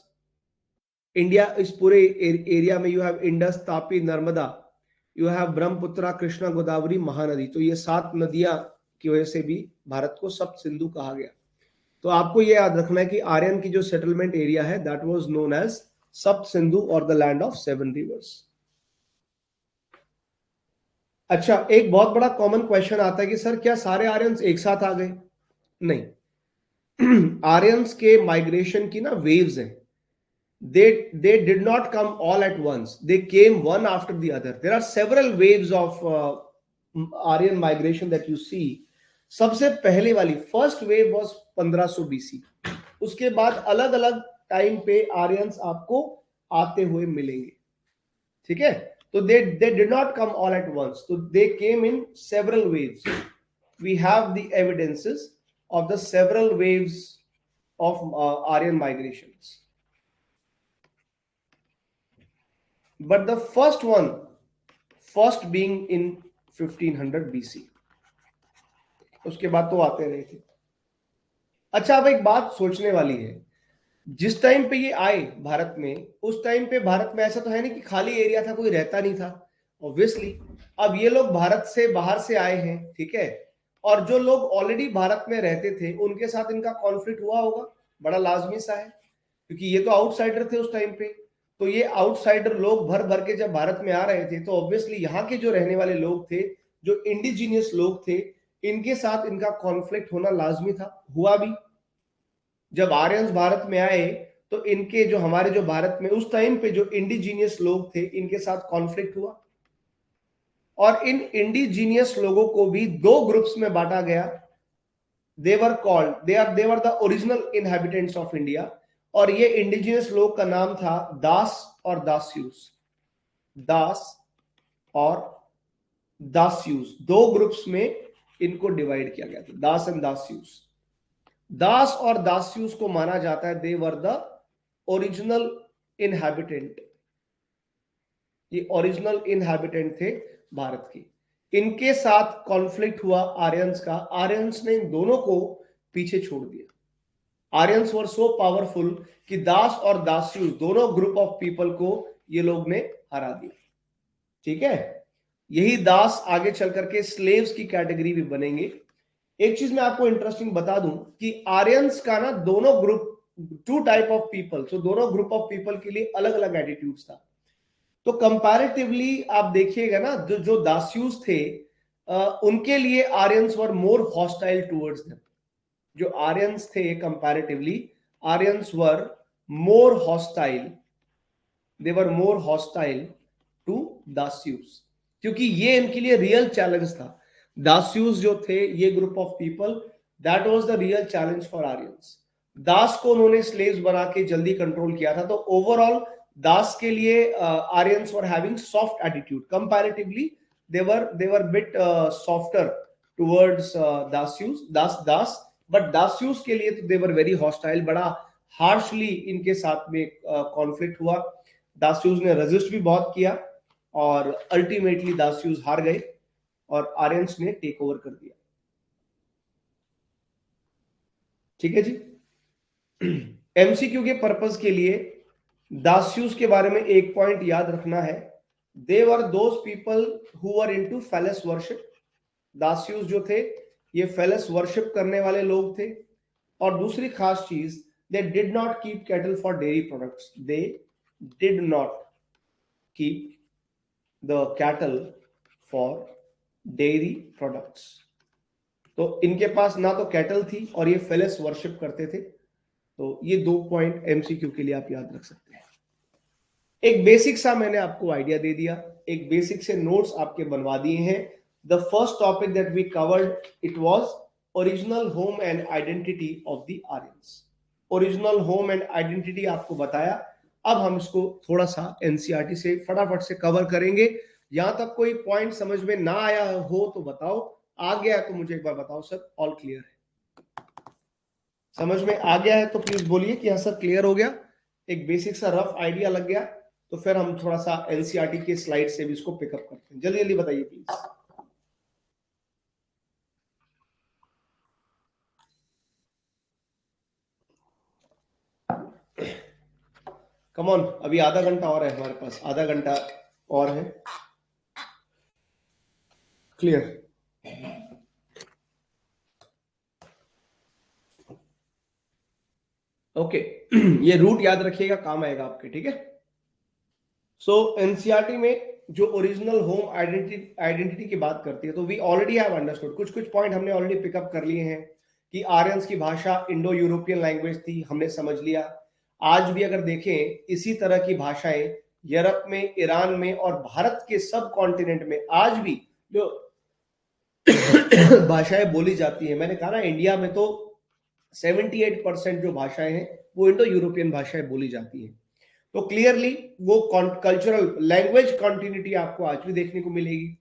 India, इस पूरे एरिया में you have Indus, Tapi, Narmada, you have Brahmaputra, Krishna, Godavari, Mahanadi. तो ये 7 नदियां की वजह से भी भारत को सप्त सिंधु कहा गया। तो आपको ये याद रखना है कि आर्यन की जो सेटलमेंट एरिया है दैट वाज नोन एज सप्त सिंधु और the land of seven reverse. अच्छा, एक बहुत बड़ा कॉमन क्वेश्चन आता है कि सर क्या सारे आर्यंस एक साथ आ गए? नहीं। आर्यंस के माइग्रेशन की ना वेव्स हैं। they did not come all at once, they came one after the other. There are several waves of Aryan migration that you see. सबसे पहले वाली फर्स्ट वेव वाज 1500 बीसी। उसके बाद अलग अलग टाइम पे आर्यंस आपको आते हुए मिलेंगे, ठीक है। तो they did not come all at once, so they came in several waves. We have the evidences of the several waves of Aryan migrations. But the first being in 1500 BC, उसके बाद तो आते रहे थे। अच्छा, अब एक बात सोचने वाली है, जिस टाइम पे ये आए भारत में, उस टाइम पे भारत में ऐसा तो है नहीं कि खाली एरिया था, कोई रहता नहीं था, ऑब्वियसली। अब ये लोग भारत से बाहर से आए हैं, ठीक है, और जो लोग ऑलरेडी भारत में रहते थे उनके साथ इनका कॉन्फ्लिक्ट हुआ होगा, बड़ा लाजमी सा है, क्योंकि ये तो आउटसाइडर थे उस टाइम पे। तो ये आउटसाइडर लोग भर भर के जब भारत में आ रहे थे तो ऑब्वियसली यहाँ के जो रहने वाले लोग थे, जो इंडिजीनियस लोग थे, इनके साथ इनका कॉन्फ्लिक्ट होना लाजमी था, हुआ भी। जब आर्यंस भारत में आए तो इनके जो हमारे जो भारत में उस टाइम पे जो इंडिजीनियस लोग थे, इनके साथ कॉन्फ्लिक्ट हुआ। और इन इंडिजीनियस लोगों को भी दो ग्रुप्स में बांटा गया। they were the original inhabitants of India। और ये इंडिजिनियस लोग का नाम था दास और दास्यूस। दास और दास्यूस, दो ग्रुप्स में इनको डिवाइड किया गया था, दास एंड दास्यूस। दास और दास्यूस को माना जाता है they were the original inhabitant, ये ओरिजिनल इनहैबिटेंट थे भारत के। इनके साथ कॉन्फ्लिक्ट हुआ आर्यंस का, आर्यंस ने इन दोनों को पीछे छोड़ दिया। आर्यंस वर सो पावरफुल कि दास और दास्यूस दोनों ग्रुप ऑफ पीपल को ये लोग ने हरा दिया। ठीक है, यही दास आगे चल करके स्लेव्स की कैटेगरी भी बनेंगे। एक चीज मैं आपको इंटरेस्टिंग बता दूं कि आर्यंस का ना दोनों group, two type of people, तो दोनों ग्रुप ऑफ पीपल के लिए अलग अलग एटीट्यूड्स था। तो कंपैरेटिवली आप देखिएगा ना, जो दास्यूस थे उनके लिए Aryans were more hostile towards them. जो आर्यंस थे comparatively, Aryans were more hostile, they were more hostile to Dasyus, क्योंकि ये इनके लिए रियल चैलेंज था। दास्यूस जो थे, ये group of people, that was the real challenge for Aryans. Dasa को उन्होंने स्लेव्स बना के जल्दी कंट्रोल किया था, तो ओवरऑल दास के लिए Aryans were having soft attitude comparatively, they were bit softer towards Dasa, but Dasyus के लिए तो they were very hostile, बड़ा हार्शली इनके साथ में कॉन्फ्लिक्ट हुआ। दास्यूस ने रेजिस्ट भी बहुत किया और अल्टीमेटली दास्यूस हार गए और आर्यंस ने टेक ओवर कर दिया। ठीक है जी। एमसीक्यू के पर्पस के लिए दास्यूस के बारे में एक पॉइंट याद रखना है, they were those people who were into phallus worship. Dasyus जो थे ये फेलस वर्शिप करने वाले लोग थे। और दूसरी खास चीज, दे did not keep cattle for dairy products, they did not keep the cattle for dairy products. तो इनके पास ना तो कैटल थी और ये फेलस वर्शिप करते थे। तो ये दो पॉइंट एमसीक्यू के लिए आप याद रख सकते हैं। एक बेसिक सा मैंने आपको आइडिया दे दिया, एक बेसिक से नोट्स आपके बनवा दिए हैं। The first topic that we covered it was original home and identity of the Aryans. Original home and identity आपको बताया। अब हम इसको थोड़ा सा एनसीईआरटी से फटाफट से कवर करेंगे। यहां तक कोई पॉइंट समझ में ना आया हो तो बताओ, आ गया है तो मुझे एक बार बताओ सर ऑल क्लियर है। समझ में आ गया है तो प्लीज बोलिए कि हाँ सर क्लियर हो गया, एक बेसिक सा रफ आइडिया लग गया। तो फिर हम थोड़ा सा एनसीईआरटी के स्लाइड से भी इसको पिकअप करते हैं। जल्दी जल्दी बताइए प्लीज। कम ऑन, अभी आधा घंटा और है हमारे पास, आधा घंटा और है। क्लियर? ओके, ये रूट याद रखिएगा, काम आएगा आपके। ठीक है। सो एनसीईआरटी में जो ओरिजिनल होम आइडेंटिटी की बात करती है, तो वी ऑलरेडी हैव अंडरस्टूड, कुछ कुछ पॉइंट हमने ऑलरेडी पिकअप कर लिए हैं कि आर्यंस की भाषा इंडो यूरोपियन लैंग्वेज थी, हमने समझ लिया। आज भी अगर देखें इसी तरह की भाषाएं यूरोप में, ईरान में और भारत के सब कॉन्टिनेंट में आज भी जो भाषाएं बोली जाती है, मैंने कहा ना इंडिया में तो 78% जो भाषाएं हैं वो इंडो यूरोपियन भाषाएं बोली जाती हैं। तो क्लियरली वो कल्चरल लैंग्वेज कॉन्टिन्यूटी आपको आज भी देखने को मिलेगी।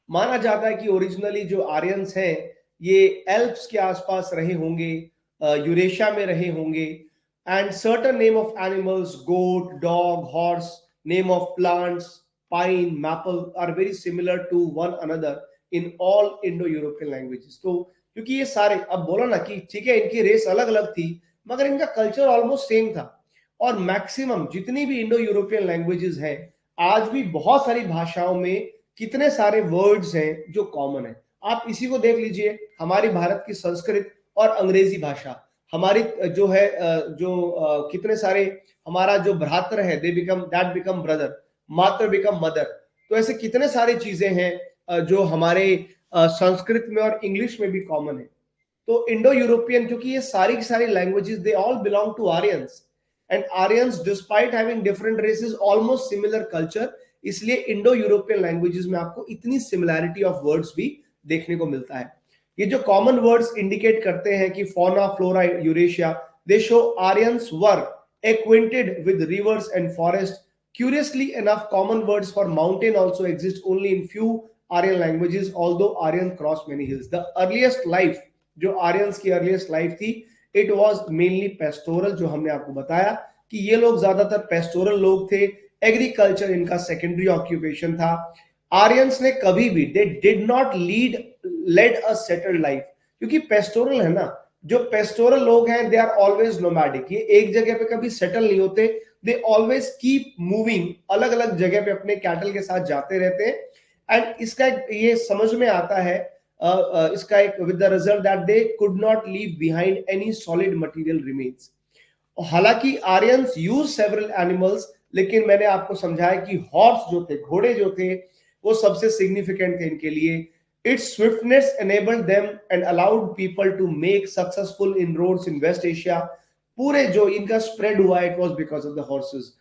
माना जाता है कि ओरिजिनली जो आर्यंस हैं ये एल्प्स के आसपास रहे होंगे, यूरेशिया में रहे होंगे, and certain name of animals, goat, dog, horse, name of plants, pine, maple are very similar to one another in all Indo European languages. तो क्योंकि ये सारे, अब बोला ना कि ठीक है इनकी रेस अलग अलग थी मगर इनका कल्चर ऑलमोस्ट सेम था। और मैक्सिमम जितनी भी इंडो यूरोपियन लैंग्वेजेस हैं आज भी बहुत सारी भाषाओं में कितने सारे वर्ड्स हैं जो कॉमन है। आप इसी को देख लीजिए, हमारी भारत की संस्कृत और अंग्रेजी भाषा, हमारी जो है कितने सारे, हमारा जो भ्रातर है they become that become brother, मातर बिकम मदर। तो ऐसे कितने सारी चीजें हैं जो हमारे संस्कृत में और इंग्लिश में भी कॉमन है। तो इंडो यूरोपियन, क्योंकि ये सारी की सारी languages they all belong to Aryans, and Aryans despite having different races almost similar culture, इसलिए इंडो यूरोपियन लैंग्वेजेस में आपको इतनी सिमिलैरिटी ऑफ वर्ड्स भी देखने को मिलता है। ये जो कॉमन वर्ड्स इंडिकेट करते हैं कि fauna, flora, Eurasia, they show Aryans were acquainted with rivers and forest, Curiously enough, common words for mountain also exist only in few Aryan languages, although Aryan crossed many hills. The earliest life, जो Aryans की earliest life थी, it was mainly pastoral, जो हमने आपको बताया कि ये लोग ज्यादातर पेस्टोरल लोग थे, एग्रीकल्चर इनका सेकेंडरी ऑक्यूपेशन था. आर्यंस ने कभी भी they did not led a settled life, क्योंकि पेस्टोरल है ना, जो पेस्टोरल लोग हैं दे आर ऑलवेज नोमैडिक, ये एक जगह पे कभी सेटल नहीं होते, दे ऑलवेज कीप मूविंग, अलग अलग जगह पे अपने कैटल के साथ जाते रहते हैं. एंड इसका ये समझ में आता है, इसका एक with the result that they could not leave behind any solid material remains. हालांकि आर्यंस यूज सेवरल एनिमल्स, लेकिन मैंने आपको समझाया कि हॉर्स जो थे, घोड़े जो थे, वो सबसे सिग्निफिकेंट थे इनके लिए. It's swiftness enabled them and allowed people to make successful inroads in West Asia. पूरे जो इनका स्प्रेड हुआ, it was because of the horses.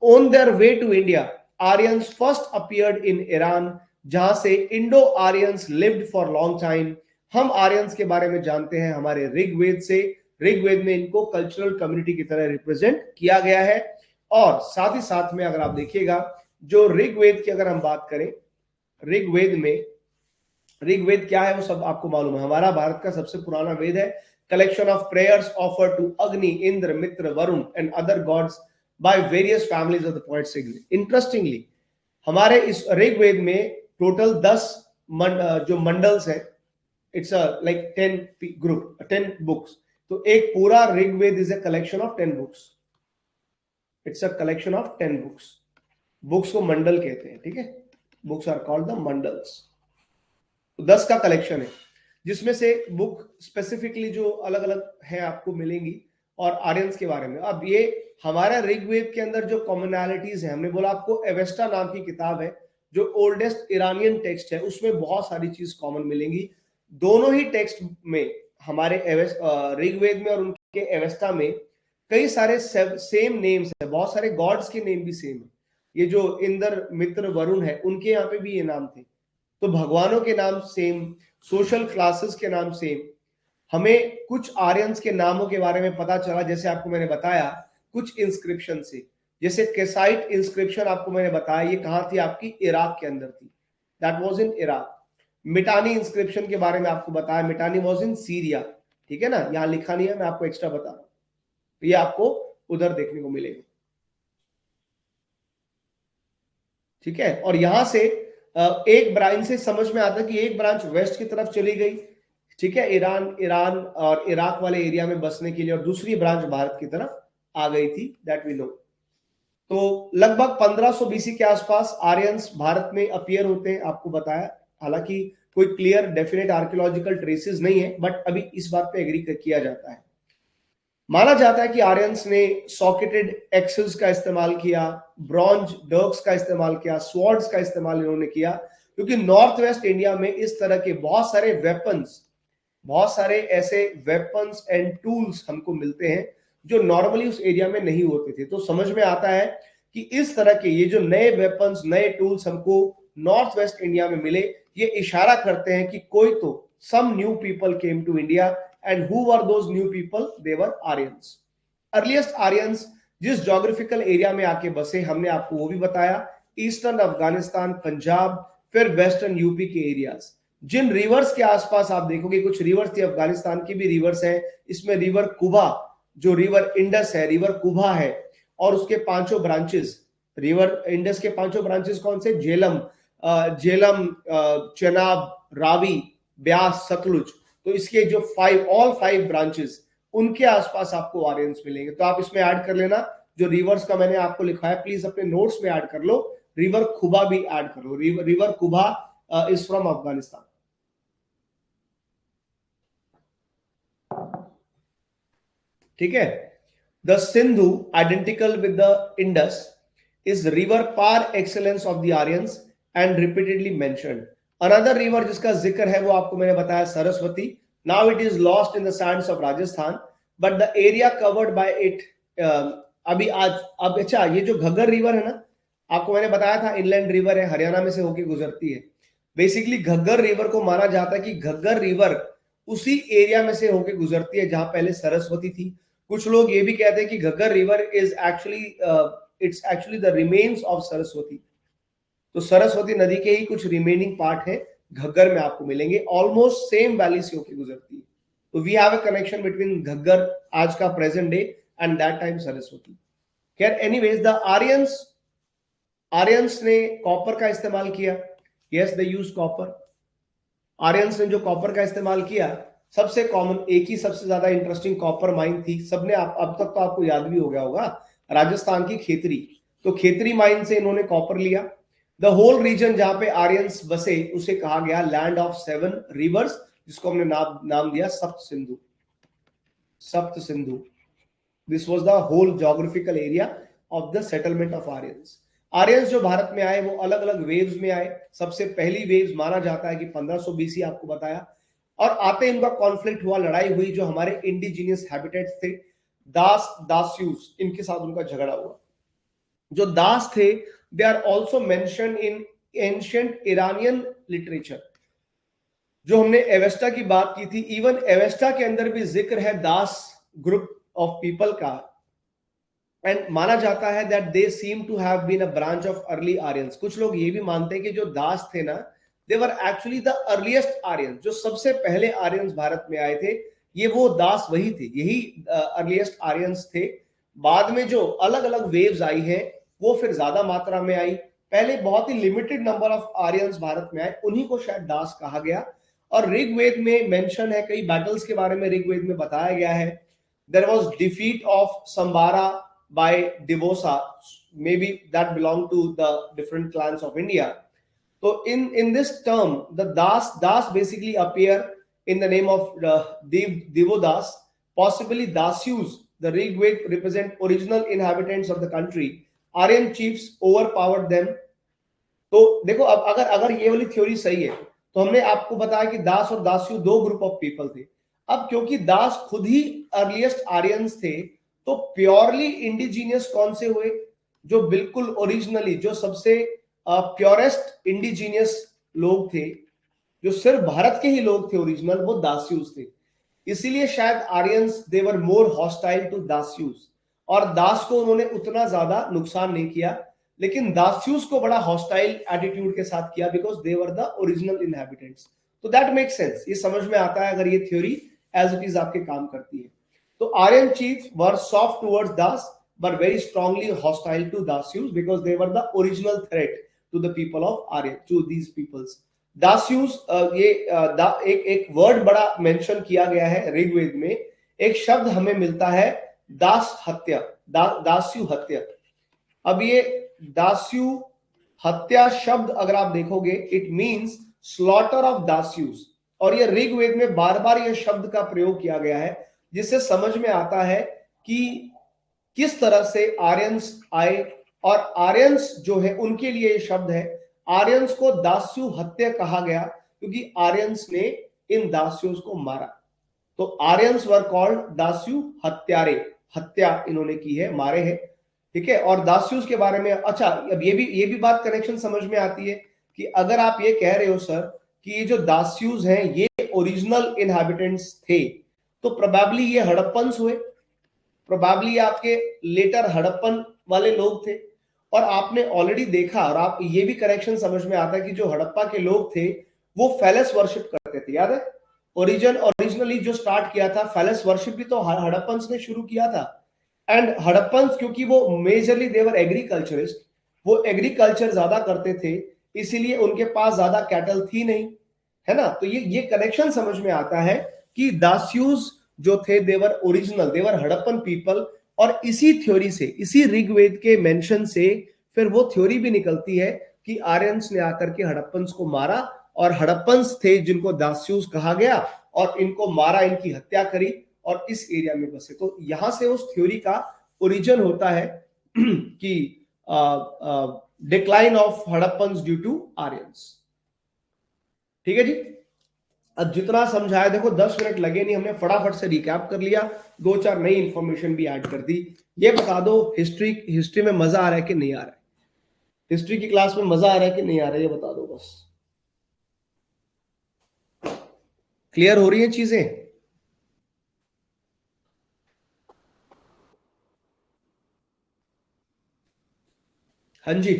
On their way to India, Aryans first appeared in Iran, जहां से Indo Aryans lived for long time. हम Aryans के बारे में जानते हैं हमारे ऋग्वेद से. ऋग्वेद में इनको कल्चरल कम्युनिटी की तरह रिप्रेजेंट किया गया है. और साथ ही साथ में अगर आप देखिएगा, जो ऋग्वेद की अगर हम बात करें, ऋग्वेद में, ऋग्वेद क्या है वो सब आपको मालूम है, हमारा भारत का सबसे पुराना वेद है. Collection of prayers offer to Agni, Indra, Mitra, Varuna and other gods by various families of the poets. Interestingly हमारे इस ऋग्वेद में टोटल 10 जो मंडल्स हैं, इट्स लाइक 10 ग्रुप, 10 बुक्स. तो एक पूरा Rigveda is a collection of 10 books. It's a collection of 10 books. Books को मंडल कहते हैं, ठीक है. Books are called the mandals. 10 का कलेक्शन है, जिसमें से बुक स्पेसिफिकली जो अलग अलग है आपको मिलेंगी और आर्यंस के बारे में. अब ये हमारा ऋग्वेद के अंदर जो कॉमनैलिटीज है, हमने बोला आपको एवेस्टा नाम की किताब है जो ओल्डेस्ट ईरानियन टेक्स्ट है, उसमें बहुत सारी चीज कॉमन मिलेंगी. दोनों ही टेक्स्ट में, हमारे ऋग्वेद में और उनके एवेस्टा में कई सारे सेम नेम्स है, बहुत सारे गॉड्स के नेम भी सेम है. ये जो इंद्र, मित्र, वरुण है, उनके यहाँ पे भी ये नाम थे. तो भगवानों के नाम सेम, सोशल क्लासेस के नाम सेम. हमें कुछ आर्यंस के नामों के बारे में पता चला, जैसे आपको मैंने बताया कुछ इंस्क्रिप्शन से, जैसे केसाइट इंस्क्रिप्शन आपको मैंने बताया, ये कहां थी, आपकी इराक के अंदर थी, that was in Iraq. Mitanni inscription के बारे में आपको बताया, मिटानी वाज इन सीरिया. ठीक है ना, यहां लिखा नहीं है, मैं आपको एक्स्ट्रा बता रहा हूं, तो ये आपको उधर देखने को मिलेगा. ठीक है. और यहां से एक ब्रांच से समझ में आता है कि एक ब्रांच वेस्ट की तरफ चली गई, ठीक है, ईरान और इराक वाले एरिया में बसने के लिए, और दूसरी ब्रांच भारत की तरफ आ गई थी, दैट वी नो. तो लगभग 1500 बीसी के आसपास आर्यंस भारत में अपीयर होते हैं, आपको बताया. हालांकि कोई क्लियर डेफिनेट आर्कियोलॉजिकल ट्रेसेस नहीं है, बट अभी इस बात पे एग्री किया जाता है. माना जाता है कि आर्यंस ने सॉकेटेड एक्सेस का इस्तेमाल किया, ब्रॉन्ज डर्क्स का इस्तेमाल किया, स्वॉर्ड्स का इस्तेमाल इन्होंने किया, क्योंकि नॉर्थ वेस्ट इंडिया में इस तरह के बहुत सारे वेपन्स, बहुत सारे ऐसे वेपन्स एंड टूल्स हमको मिलते हैं जो नॉर्मली उस एरिया में नहीं होते थे. तो समझ में आता है कि इस तरह के ये जो नए वेपन्स, नए टूल्स हमको नॉर्थ वेस्ट इंडिया में मिले, ये इशारा करते हैं कि कोई तो some new people came to India, and who were those new people? They were Aryans. Earliest Aryans जिस geographical area में आके बसे, हमने आपको वो भी बताया, ईस्टर्न अफगानिस्तान, पंजाब, फिर वेस्टर्न यूपी के एरियाज. जिन रिवर्स के आसपास आप देखोगे, कुछ रिवर्स थी, अफगानिस्तान की भी रिवर्स हैं, इसमें रिवर कुबा, जो रिवर इंडस है, रिवर कुबा है, और उसके 5 ब्रांचेस. रिवर इंडस के 5 ब्रांचेस कौन से? झेलम, चेनाब, रावी, ब्यास, सतलुज. तो इसके जो 5 ब्रांचेस, उनके आसपास आपको आर्यंस मिलेंगे. तो आप इसमें ऐड कर लेना, जो रिवर्स का मैंने आपको लिखा है, प्लीज अपने नोट्स में ऐड कर लो. रिवर खुबा भी ऐड कर लो. River Kubha is from Afghanistan. ठीक है. The Sindhu, identical with the Indus, is river par excellence of the Aryans and repeatedly mentioned. Another river जिसका जिक्र है वो आपको मैंने बताया, Saraswati. Now it is lost in the sands of Rajasthan, but the area covered by it अभी आज, अब अच्छा, ये जो घग्गर रिवर है ना, आपको मैंने बताया था इनलैंड रिवर है, हरियाणा में से होके गुजरती है. बेसिकली घग्गर रिवर को माना जाता है कि घग्गर रिवर उसी एरिया में से होके गुजरती है जहां पहले सरस्वती थी. कुछ लोग ये भी कहते हैं कि Ghaggar river is actually it's actually the remains of Saraswati. तो सरस्वती नदी के ही कुछ रिमेनिंग पार्ट है घग्गर में आपको मिलेंगे, ऑलमोस्ट सेम वैली से होकर गुजरती है। तो we have a connection between Ghaggar आज का present day and that time Saraswati. खैर एनीवेज, द आर्यंस ने कॉपर का इस्तेमाल किया। Yes, they use copper. Aryans ने जो कॉपर का इस्तेमाल किया, सबसे कॉमन एक ही सबसे ज्यादा इंटरेस्टिंग कॉपर माइन थी, सबने अब तक तो आपको याद भी हो गया होगा, राजस्थान की खेतरी। तो खेतरी माइन से इन्होंने कॉपर लिया। द होल रीजन जहां पे आर्यंस बसे उसे कहा गया लैंड ऑफ 7 रिवर्स, जिसको हमने नाम दिया Sapta Sindhu. Sapta Sindhu, this was the whole geographical area of the settlement of Aryans. Aryans जो भारत में आए वो अलग अलग वेव्स में आए। सबसे पहली वेव्स माना जाता है कि 1500 बीसी, आपको बताया। और आते इनका कॉन्फ्लिक्ट हुआ, लड़ाई हुई, जो हमारे इंडिजीनियस हैबिटेट्स थे, दास्यूस, इनके साथ उनका झगड़ा हुआ। जो दास थे, they are also mention in ancient Iranian literature. जो हमने एवेस्टा की बात की थी, इवन एवेस्टा के अंदर भी जिक्र है दास ग्रुप ऑफ पीपल का। एंड माना जाता है that they seem to have been a branch of early Aryans. कुछ लोग ये भी मानते हैं कि जो दास थे ना, they were actually the earliest Aryans. जो सबसे पहले आर्यंस भारत में आए थे, ये वो दास वही थे, यही अर्लीस्ट आर्यंस थे। बाद में जो अलग अलग वेव्स आई हैं, वो फिर ज्यादा मात्रा में आई। पहले बहुत ही limited number of Aryans Bharat में आए, उन्हीं को शायद दास कहा गया। और ऋग्वेद में मेंशन है, कई बैटल्स के बारे में ऋग्वेद में बताया गया है। There was defeat of Shambara by Divosa, maybe that belong to the different clans of India. So in this term, the das basically appear in the name of Divodas, possibly Dasyus. The Rigved represent original inhabitants of the country. Aryan chiefs overpowered them. तो देखो, अब अगर ये वाली theory सही है, तो हमने आपको बताया कि दास और दास्यू दो ग्रुप ऑफ पीपल थे। अब क्योंकि दास खुद ही अर्लीस्ट आर्यंस थे, तो प्योरली इंडिजीनियस कौन से हुए? जो बिल्कुल ओरिजिनली, जो सबसे प्योरेस्ट इंडिजीनियस लोग थे, जो सिर्फ भारत के ही लोग थे ओरिजिनल, वो दास्यूस थे। इसीलिए शायद Aryans they were more hostile to Dasyus, और दास को उन्होंने उतना ज्यादा नुकसान नहीं किया, लेकिन दास्यूस को बड़ा हॉस्टाइल एटीट्यूड के साथ किया, because they were the original inhabitants. तो दैट मेक सेंस, ये समझ में आता है अगर ये थ्योरी एज इट इज आपके काम करती है। तो Aryan chiefs were soft towards Dasa but very strongly hostile to Dasyus because they were the original threat to the people of Arya, to these peoples. दास्यूस, ये एक वर्ड बड़ा मेंशन किया गया है ऋग्वेद में। एक शब्द हमें मिलता है दास हत्या, दास्यु हत्या। अब ये दास्यु हत्या शब्द अगर आप देखोगे, इट मींस स्लॉटर ऑफ दास्यूस। और ये ऋग्वेद में बार बार ये शब्द का प्रयोग किया गया है, जिससे समझ में आता है कि किस तरह से आर्यंस आए। और आर्यंस जो है उनके लिए ये शब्द है, आर्यंस को दास्यु हत्या कहा गया क्योंकि आर्यंस ने इन दास्युस को मारा। तो आर्यंस वर कॉल्ड दास्यु हत्यारे, हत्या इन्होंने की है, मारे हैं। ठीक है। और दास्युस के बारे में, अच्छा, अब ये भी बात कनेक्शन समझ में आती है कि अगर आप ये कह रहे हो सर कि ये जो दास्युस हैं ये ओरिजिनल इनहैबिटेंट्स थे, तो प्रोबेबली ये हड़प्पन्स हुए, प्रोबेबली आपके लेटर हड़प्पन वाले लोग थे। और आपने ऑलरेडी देखा, और आप ये भी कनेक्शन समझ में आता है कि जो हड़प्पा के लोग थे वो फैलस वर्शिप करते थे, याद है? ओरिजिनली जो स्टार्ट किया था फैलस वर्शिप भी तो हड़प्पन्स ने शुरू किया था। एंड हड़प्पन्स क्योंकि वो मेजरली देवर एग्रीकल्चरिस्ट, वो एग्रीकल्चर ज्यादा करते थे, इसीलिए उनके पास ज्यादा कैटल थी नहीं, है ना? तो ये कनेक्शन समझ में आता है कि दास्यूज जो थे देवर ओरिजिनल, देवर हड़प्पन पीपल। और इसी थ्योरी से, इसी ऋग्वेद के मेंशन से फिर वो थ्योरी भी निकलती है कि आर्यंस ने आकर के हड़प्पन्स को मारा, और हड़प्पन्स थे जिनको दास्यूज कहा गया, और इनको मारा, इनकी हत्या करी और इस एरिया में बसे। तो यहां से उस थ्योरी का ओरिजिन होता है कि decline of Harappans due to Aryans. ठीक है जी। अब जितना समझाया, देखो 10 मिनट लगे नहीं, हमने फटाफट से रिकैप कर लिया, 2-4 नई इंफॉर्मेशन भी ऐड कर दी। ये बता दो, हिस्ट्री में मजा आ रहा है कि नहीं आ रहा है? हिस्ट्री की क्लास में मजा आ रहा है कि नहीं आ रहा है, ये बता दो बस। क्लियर हो रही है चीजें? हाँ जी,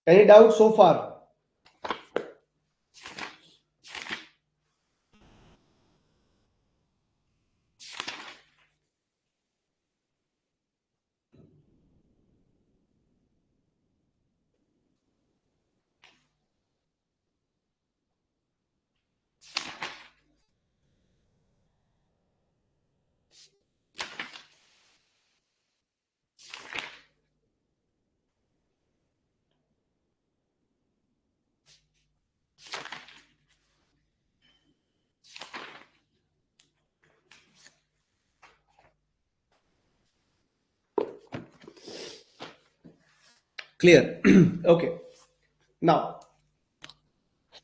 any doubt so far? Clear? Okay, now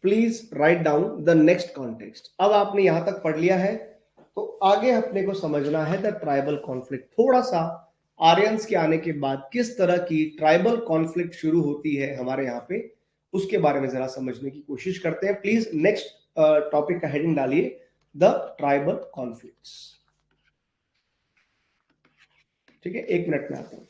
please write down the next context. अब आपने यहां तक पढ़ लिया है, तो आगे अपने को समझना है द ट्राइबल कॉन्फ्लिक्ट। थोड़ा सा आर्यंस के आने के बाद किस तरह की ट्राइबल कॉन्फ्लिक्ट शुरू होती है हमारे यहाँ पे, उसके बारे में जरा समझने की कोशिश करते हैं। प्लीज नेक्स्ट टॉपिक का हेडिंग डालिए, द ट्राइबल कॉन्फ्लिक्ट्स। ठीक है, 1 मिनट में आता हूं।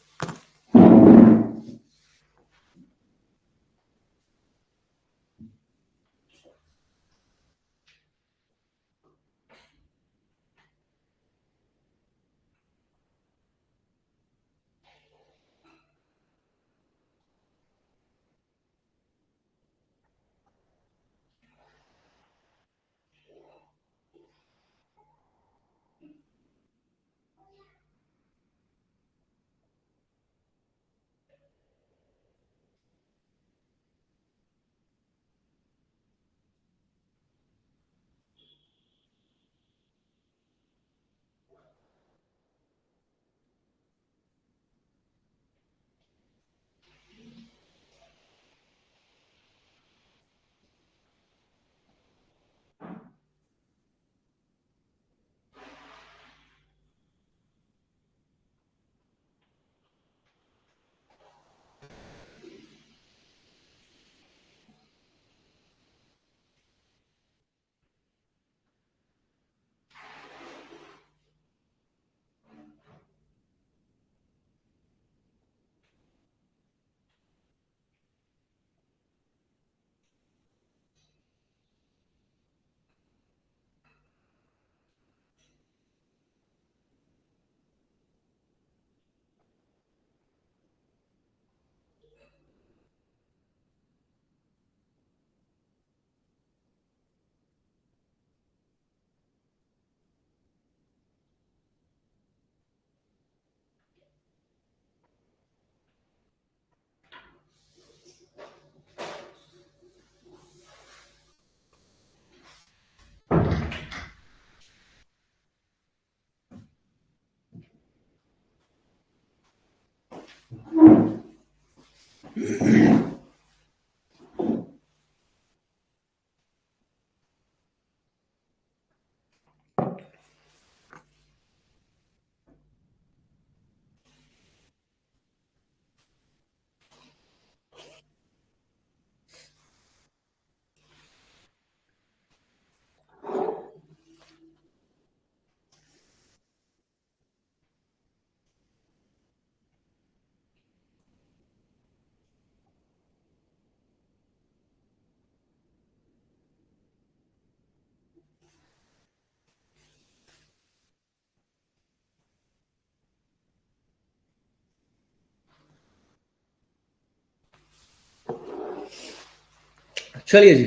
चलिए जी,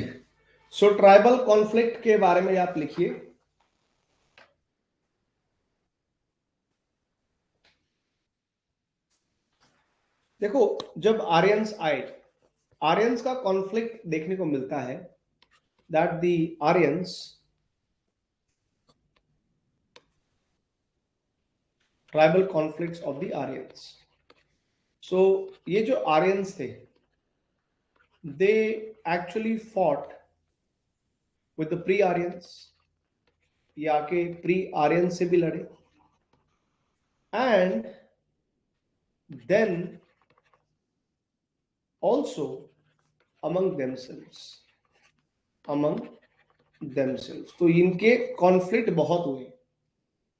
सो ट्राइबल कॉन्फ्लिक्ट के बारे में आप लिखिए। देखो, जब आर्यंस आए, आर्यंस का कॉन्फ्लिक्ट देखने को मिलता है, that the Aryans, tribal conflicts of the Aryans. So ये जो आर्यंस थे, they actually fought with the pre Aryans, ये आके प्री आर्यन से भी लड़े, and then also among themselves, among themselves. तो इनके कॉन्फ्लिक्ट बहुत हुए।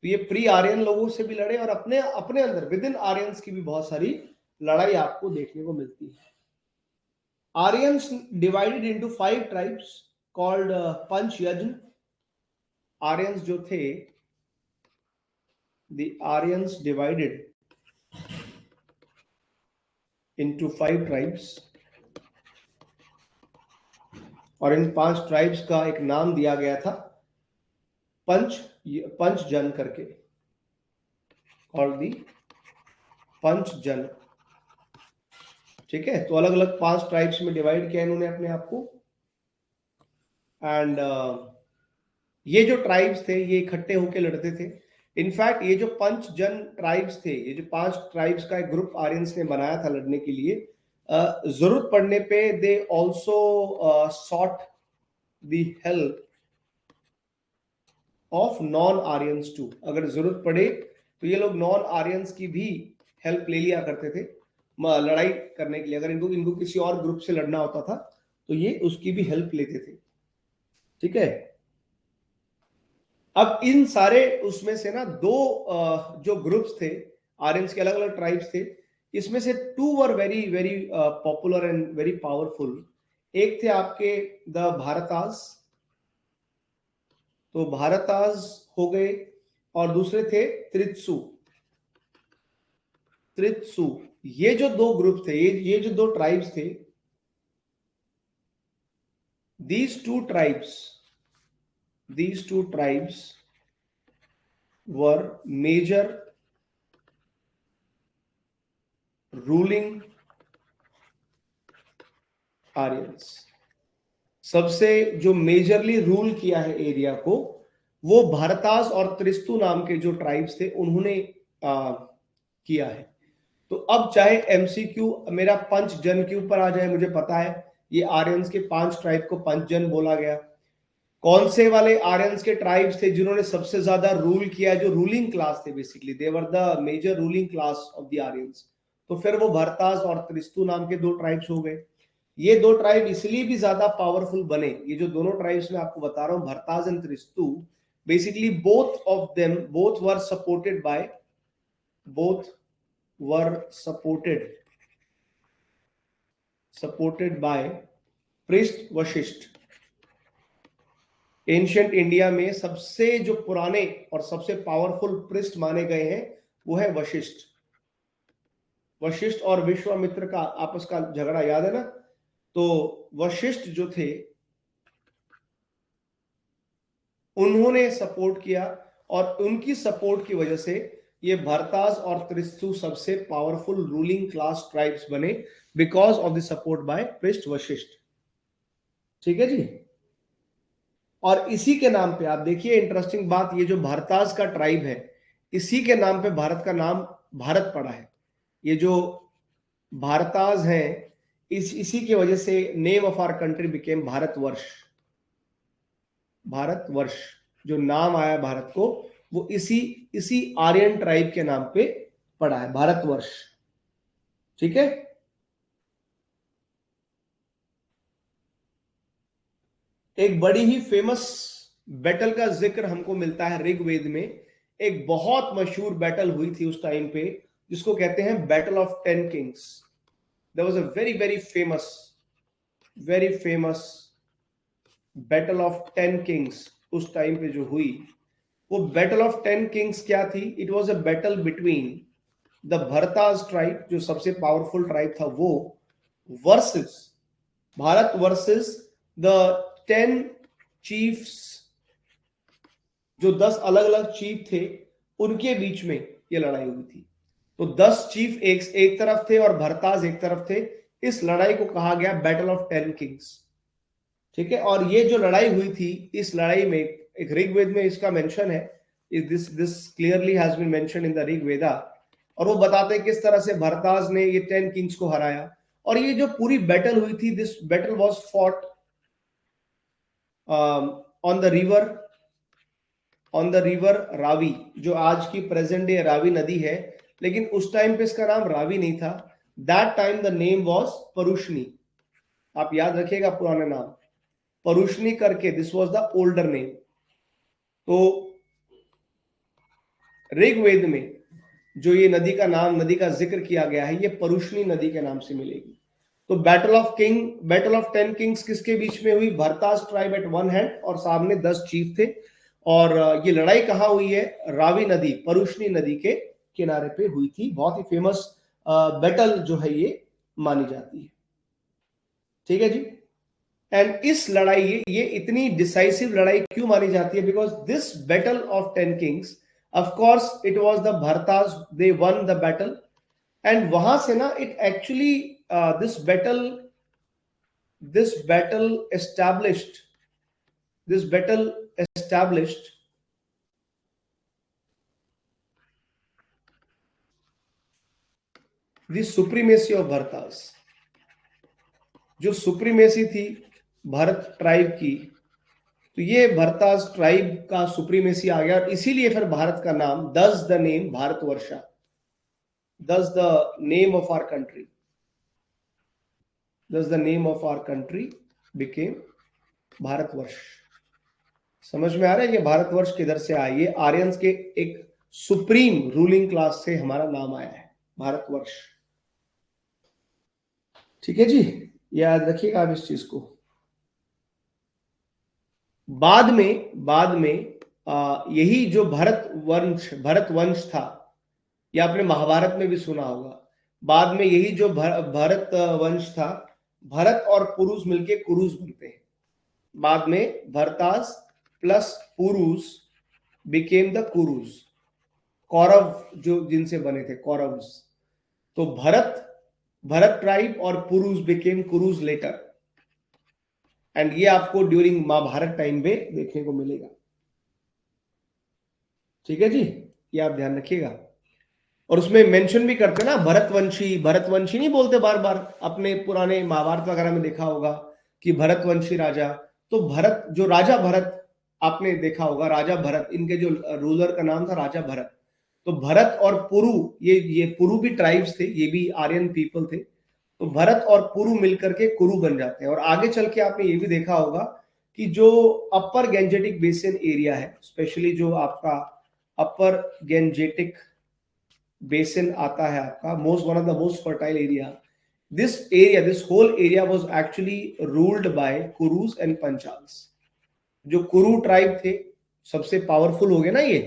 तो ये प्री आर्यन लोगों से भी लड़े और अपने अपने अंदर विद इन आर्यंस की भी बहुत सारी लड़ाई आपको देखने को मिलती है. Aryans divided into 5 tribes called Panch Yajna. Aryans जो थे, the Aryans divided into 5 tribes और इन 5 ट्राइब्स का एक नाम दिया गया था पंच जन करके, और दी पंच जन. ठीक है, तो अलग अलग 5 ट्राइब्स में डिवाइड किया इन्होंने अपने आप को. एंड ये जो ट्राइब्स थे ये इकट्ठे होकर लड़ते थे. इनफैक्ट ये जो पंच जन ट्राइब्स थे, ये जो 5 ट्राइब्स का एक ग्रुप आर्यंस ने बनाया था लड़ने के लिए, जरूरत पड़ने पे they also sought the help of non Aryans too. अगर जरूरत पड़े तो ये लोग नॉन आर्यंस की भी हेल्प ले लिया करते थे लड़ाई करने के लिए. अगर इनको किसी और ग्रुप से लड़ना होता था तो ये उसकी भी हेल्प लेते थे. ठीक है, अब इन सारे उसमें से ना 2 जो ग्रुप्स थे आर्यंस के, अलग अलग ट्राइब्स थे, इसमें से 2 were very very popular and very powerful. एक थे आपके द भारताज, तो भारताज हो गए, और दूसरे थे त्रित्सु. त्रित्सु, ये जो 2 ग्रुप थे, ये जो 2 ट्राइब्स थे, these two tribes were major ruling Aryans. सबसे जो मेजरली रूल किया है एरिया को, वो भारतास और त्रिस्तु नाम के जो ट्राइब्स थे उन्होंने किया है. तो अब चाहे एमसीक्यू मेरा पंच जन के ऊपर आ जाए, मुझे पता है ये आर्यंस के 5 ट्राइब को पंच जन बोला गया. कौन से वाले आर्यंस के ट्राइब्स थे जिन्होंने सबसे ज्यादा रूल किया, जो रूलिंग क्लास थे, basically they were the major ruling class of the Aryans, तो फिर वो भरतास और त्रिस्तु नाम के 2 ट्राइब्स हो गए. ये 2 ट्राइब इसलिए भी ज्यादा पावरफुल बने, ये जो दोनों ट्राइब्स मैं आपको बता रहा हूं, Bharatas and Tritsu, basically both of them were supported by पृष्ठ वशिष्ठ. एंशियंट इंडिया में सबसे जो पुराने और सबसे पावरफुल पृष्ठ माने गए हैं वो है वशिष्ठ. वशिष्ठ और विश्वामित्र का आपस का झगड़ा याद है ना, तो वशिष्ठ जो थे उन्होंने सपोर्ट किया, और उनकी सपोर्ट की वजह से ये भरतास और त्रिस्तु सबसे पावरफुल रूलिंग क्लास ट्राइब्स बने, because of the support bye पृष्ठ वशिष्ठ. ठीक है जी. और इसी के नाम पे आप देखिए इंटरेस्टिंग बात, ये जो भारतास का ट्राइब है, इसी के नाम पे भारत का नाम भारत पड़ा है. ये जो भारतास हैं, इसी की वजह से name of our country became Bharatvarsha. Bharatvarsha जो नाम आया भारत को, वो इसी आर्यन ट्राइब के नाम पे पड़ा है, भारतवर्ष. ठीक है, एक बड़ी ही फेमस बैटल का जिक्र हमको मिलता है ऋग्वेद में. एक बहुत मशहूर बैटल हुई थी उस टाइम पे, जिसको कहते हैं battle of 10 kings. There was a very very famous battle of 10 kings उस टाइम पे जो हुई. वो बैटल ऑफ 10 किंग्स क्या थी? It was a battle between the Bharatas tribe, जो सबसे पावरफुल ट्राइब था वो, versus Bharat, versus the 10 chiefs, जो 10 अलग अलग चीफ थे, उनके बीच में ये लड़ाई हुई थी. तो 10 चीफ एक तरफ थे और भरताज एक तरफ थे. इस लड़ाई को कहा गया बैटल ऑफ 10 किंग्स. ठीक है, और ये जो लड़ाई हुई थी, इस लड़ाई में एक ऋग्वेद में इसका मेंशन है, this clearly has been mentioned in the Rigveda. और वो बताते हैं किस तरह से भरताज ने ये 10 किंग्स को हराया. और ये जो पूरी बैटल हुई थी, this battle was fought on the river Ravi, जो आज की प्रेजेंट डे रावी नदी है, लेकिन उस टाइम पे इसका नाम रावी नहीं था. That time the name was Parushni. आप याद रखिएगा पुराना नाम परुष्णी करके, this was the older name. तो ऋग्वेद में जो ये नदी का नाम, नदी का जिक्र किया गया है, ये परुष्णी नदी के नाम से मिलेगी। तो बैटल ऑफ 10 किंग्स किसके बीच में हुई? भरताज ट्राइब एट वन हैंड, और सामने 10 चीफ थे। और ये लड़ाई कहाँ हुई है? रावी नदी, परुष्णी नदी के किनारे पे हुई थी। बहुत ही फेमस बैटल जो है ये मानी जाती है। ठीक है जी। एंड इस लड़ाई, ये इतनी डिसाइसिव लड़ाई क्यों मानी जाती है? Because this battle of 10 kings, of course it was the Bharatas, they won the battle. And वहां से ना it actually this battle established this battle established the supremacy of Bhartas। जो सुप्रीमेसी थी भरत ट्राइब की, तो ये भरताज ट्राइब का सुप्रीमेसी आ गया, और इसीलिए फिर भारत का नाम, दस the name Bharatvarsha, thus the name of our country, thus the name of our country became Bharatvarsh. समझ में आ रहा है ये भारतवर्ष किधर से आया? ये आर्यंस के एक सुप्रीम रूलिंग क्लास से हमारा नाम आया है, भारतवर्ष। ठीक है जी, याद रखिएगा आप इस चीज को। बाद में यही जो भरत वंश था, या आपने महाभारत में भी सुना होगा, बाद में यही जो भरत वंश था, भरत और पुरुष मिलके कुरुज बनते हैं। बाद में भरताज प्लस पुरुष बिकेम द कुरुज, कौरव जो जिनसे बने थे, कौरव्स। तो भरत ट्राइब और पुरुष बिकेम कुरुज लेटर। एंड ये आपको ड्यूरिंग महाभारत टाइम पे देखने को मिलेगा। ठीक है जी, ये आप ध्यान रखिएगा। और उसमें मेंशन भी करते ना, भरतवंशी नहीं बोलते बार बार, अपने पुराने महाभारत वगैरह में देखा होगा कि भरतवंशी राजा। तो भरत, जो राजा भरत आपने देखा होगा, राजा भरत, इनके जो रूलर का नाम था राजा भरत। तो भरत और पुरु, ये पुरु भी ट्राइब्स थे, ये भी आर्यन पीपल थे। तो भरत और पुरु मिलकर के कुरु बन जाते हैं। और आगे चल के आपने ये भी देखा होगा कि जो अपर गैंजेटिक बेसिन एरिया है, स्पेशली जो आपका अपर गैंजेटिक बेसिन आता है आपका, one of the most fertile area, this whole area was actually ruled by Kurus and Panchals. जो कुरु ट्राइब थे, सबसे पावरफुल हो गए ना ये।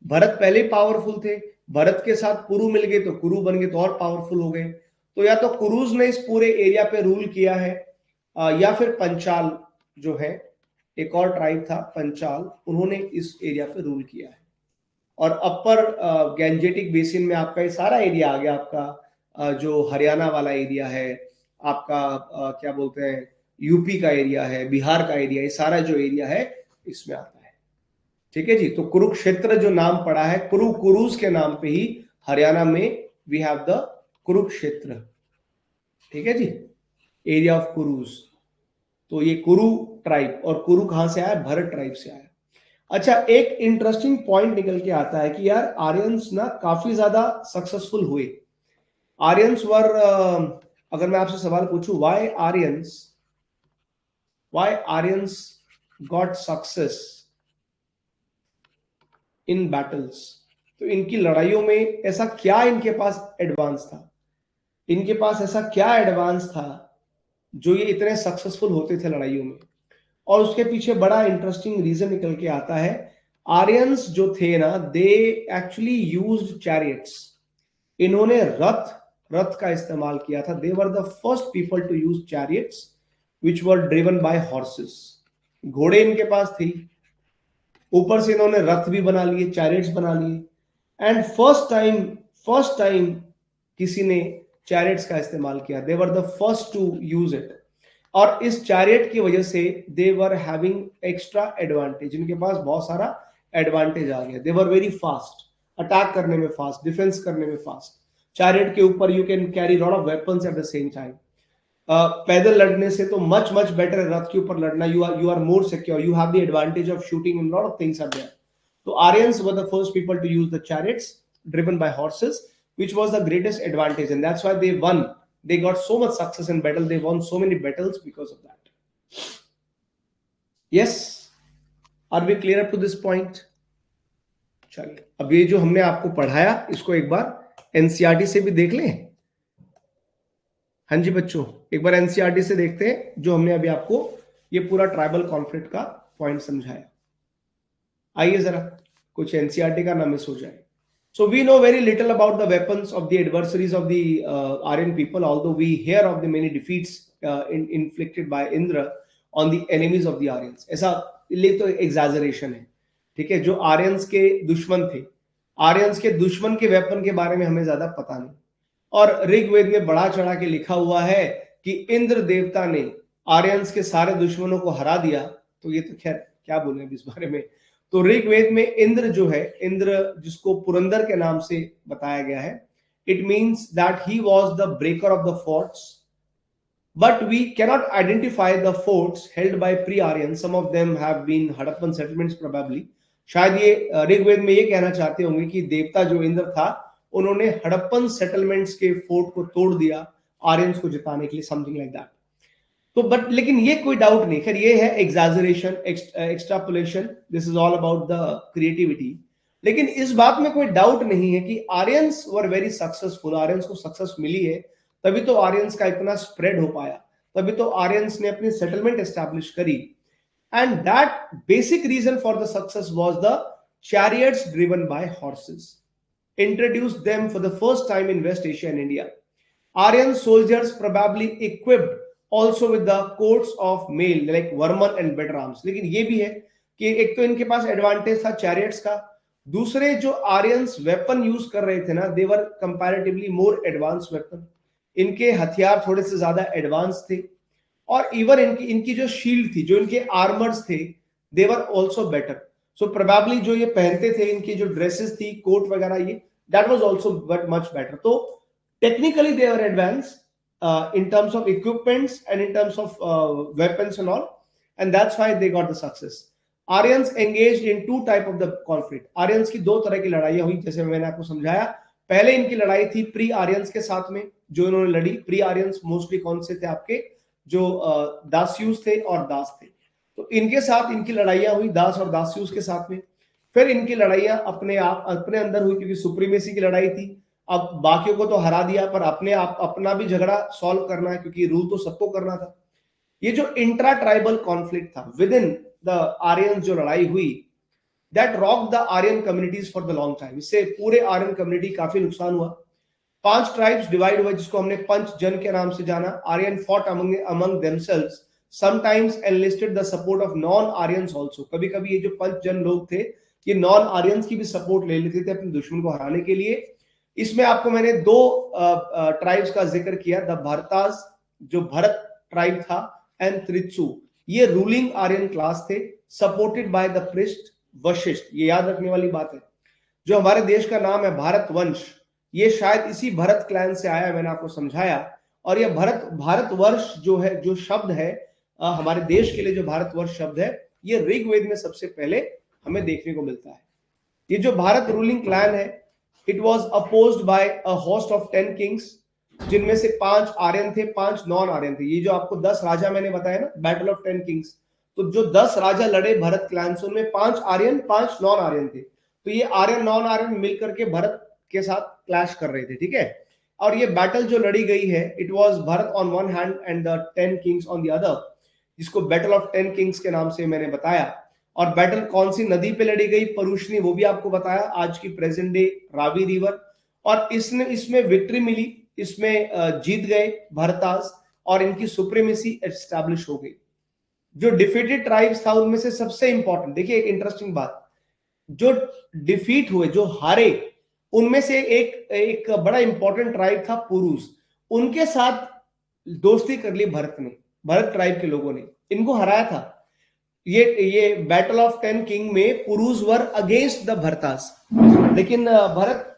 भरत पहले पावरफुल थे, भरत के साथ पुरु मिल गए तो कुरु बन गए, तो और पावरफुल हो गए। तो या तो कुरुज ने इस पूरे एरिया पे रूल किया है, या फिर पंचाल जो है, एक और ट्राइब था पंचाल, उन्होंने इस एरिया पे रूल किया है। और अपर गैंजेटिक बेसिन में आपका ये सारा एरिया आ गया, आपका जो हरियाणा वाला एरिया है, आपका क्या बोलते हैं, यूपी का एरिया है, बिहार का एरिया, ये सारा जो एरिया है इसमें आता है। ठीक है जी। तो कुरुक्षेत्र जो नाम पड़ा है, कुरुज के नाम पे ही हरियाणा में वी हैव द कुरुक्षेत्र। ठीक है जी, एरिया ऑफ कुरुज। तो ये कुरु ट्राइब, और कुरु कहां से आया? भरत ट्राइब से आया। अच्छा, एक इंटरेस्टिंग पॉइंट निकल के आता है कि यार आर्यंस ना काफी ज्यादा सक्सेसफुल हुए। आर्यंस वर, अगर मैं आपसे सवाल पूछूं, why Aryans got success in battles, तो इनकी लड़ाइयों में ऐसा क्या इनके पास एडवांस था? इनके पास ऐसा क्या एडवांस था जो ये इतने सक्सेसफुल होते थे लड़ाइयों में? और उसके पीछे बड़ा इंटरेस्टिंग रीजन निकल के आता है। आर्यंस जो थे ना, दे एक्चुअली यूज्ड चैरियट्स। इन्होंने रथ का इस्तेमाल किया था। They were the first people to use chariots which were driven by horses. घोड़े इनके पास थी, ऊपर से इन्होंने रथ भी बना लिए, चैरियट्स बना लिए। एंड फर्स्ट टाइम किसी ने चैरियट्स का इस्तेमाल किया। They were the first to use it. और इस चैरियट की वजह से they were having extra advantage, इनके पास बहुत सारा एडवांटेज आ गया। They were very fast, attack करने में फास्ट, डिफेंस करने में फास्ट। चैरियट के ऊपर you can carry lot of weapons at the same time. पैदल लड़ने से तो मच बेटर है रथ के ऊपर लड़ना। You are more secure, you have the advantage of shooting in lot of things are there. तो Aryans were the first people to use the chariots driven by horses, which was the greatest advantage, and that's why they won. They got so much success in battle. They won so many battles because of that. Yes, are we clear up to this point? चलिए, अब ये जो हमने आपको पढ़ाया इसको एक बार NCERT से भी देख लें। हाँ जी बच्चों, एक बार एनसीईआरटी से देखते हैं जो हमने अभी आपको ये पूरा ट्राइबल कॉन्फ्लिक्ट का पॉइंट समझाया। आइए जरा, कुछ एनसीईआरटी का ना मिस हो जाए। So we know very little about the weapons of the adversaries of the Aryan people, although we hear of the many defeats inflicted by Indra on the enemies of the Aryans. ऐसा ये तो exaggeration है, ठीक है। जो Aryans के दुश्मन थे, आर्यंस के दुश्मन के वेपन के बारे में हमें ज्यादा पता नहीं, और ऋग्वेद में बड़ा चढ़ा के लिखा हुआ है कि इंद्र देवता ने आर्यंस के सारे दुश्मनों को हरा दिया। तो ये तो खैर क्या बोले इस बारे में। तो ऋग्वेद में इंद्र जो है, इंद्र जिसको पुरंदर के नाम से बताया गया है, it means that he was the breaker of the forts, but we cannot identify the forts held by pre Aryan. Some of them have been Harappan settlements probably. शायद ये ऋग्वेद में ये कहना चाहते होंगे कि देवता जो इंद्र था, उन्होंने हड़प्पन सेटलमेंट्स के फोर्ट को तोड़ दिया आर्यंस को जिताने के लिए, समथिंग लाइक दैट। तो बट लेकिन ये कोई डाउट नहीं, खैर ये है exaggeration, extrapolation, this is all about the creativity. लेकिन इस बात में कोई डाउट नहीं है कि Aryans were very successful, Aryans को सक्सेस मिली है, तभी तो आर्यंस का इतना स्प्रेड हो पाया, तभी तो आर्यंस ने अपनी सेटलमेंट एस्टैब्लिश करी। And that basic reason for the success was the chariots driven by horses, introduced them for the first time in West Asia and India. Aryan soldiers probably equipped also with the coats of mail like Varman and better arms. लेकिन ये भी है कि एक तो इनके पास advantage था chariots का, दूसरे जो आर्यंस वेपन यूज कर रहे थे ना, they were comparatively more advance weapon. इनके हथियार थोड़े से ज्यादा एडवांस थे, और इवन इनकी जो शील्ड थी, जो इनके आर्मर्स थे, they were also better. So probably जो ये पहनते थे, इनकी जो ड्रेसेस थी, कोट वगैरह, ये that was also much better. तो technically they are advance in terms of equipments and in terms of weapons and all, and that's why they got the success. Aryans engaged in two type of the conflict. Aryans की दो तरह की लड़ाइयां हुई, जैसे मैंने आपको समझाया। पहले इनकी लड़ाई थी प्री आर्यंस के साथ में, जो इन्होंने लड़ी। प्री आर्यंस मोस्टली कौन से थे आपके, जो दास्यूस थे और दास थे, तो इनके साथ इनकी लड़ाइयां हुई, दास और दास्यूस के साथ में। फिर इनकी लड़ाइयां अपने आप अपने अंदर हुई, क्योंकि सुप्रीमेसी की लड़ाई थी। अब बाकियों को तो हरा दिया, पर अपने आप अपना भी झगड़ा सॉल्व करना है, क्योंकि रूल तो सबको करना था। ये जो इंट्रा ट्राइबल कॉन्फ्लिक्ट था विद इन द आर्यन, जो लड़ाई हुई, that rock the Aryan communities for the long time. इससे पूरे आर्यन कम्युनिटी काफी नुकसान हुआ। 5 ट्राइब्स डिवाइड हुए, जिसको हमने पंच जन के नाम से जाना। Aryan fought among themselves, sometimes enlisted the support of non Aryans also. कभी कभी ये जो पंच जन लोग थे, ये नॉन आर्यंस की भी सपोर्ट ले लेते थे अपने दुश्मन को हराने के लिए। इसमें आपको मैंने 2 ट्राइब्स का जिक्र किया, द भरतास, जो भरत ट्राइब था, एंड त्रित्सु, ये रूलिंग आर्यन क्लास थे, supported by the priest Vashishtha. ये याद रखने वाली बात है। जो हमारे देश का नाम है भारत वंश, ये शायद इसी भरत क्लैन से आया है, मैंने आपको समझाया। और ये भारतवर्ष जो है, जो शब्द है हमारे देश के लिए, जो भारतवर्ष शब्द है, ये ऋग्वेद में सबसे पहले हमें देखने को मिलता है। ये जो भारत रूलिंग क्लैन है, it was opposed by a host of 10 kings, जिनमें से 5 आर्यन थे, 5 नॉन आर्यन थे। ये जो आपको 10 राजा मैंने बताया ना, बैटल ऑफ 10 किंग्स, तो जो 10 राजा लड़े भरत क्लैन से, उनमें 5 आर्यन, 5 नॉन आर्यन थे। तो ये आर्यन नॉन आर्यन मिलकर के भरत के साथ क्लैश कर रहे थे, ठीक है। और ये बैटल जो लड़ी गई है, it was Bharat on one hand and the 10 Kings on the other, जिसको बैटल ऑफ 10 किंग्स के नाम से मैंने बताया। और बैटल कौन सी नदी पे लड़ी गई, परुष्णी, वो भी आपको बताया, आज की प्रेजेंट डे रावी रिवर। और इसमें विक्ट्री मिली, इसमें जीत गए भरतास, और इनकी सुप्रीमेसी एस्टैब्लिश हो गई। जो डिफीटेड ट्राइब्स था, उनमें से सबसे इंपॉर्टेंट, देखिए एक इंटरेस्टिंग बात, जो डिफीट हुए, जो हारे, उनमें से एक बड़ा इंपॉर्टेंट ट्राइब था पुरुष। उनके साथ दोस्ती कर ली भरत ने, भरत ट्राइब के लोगों ने इनको हराया था। ये बैटल ऑफ 10 किंग में पुरुष वर अगेंस्ट द भरतास, लेकिन भरत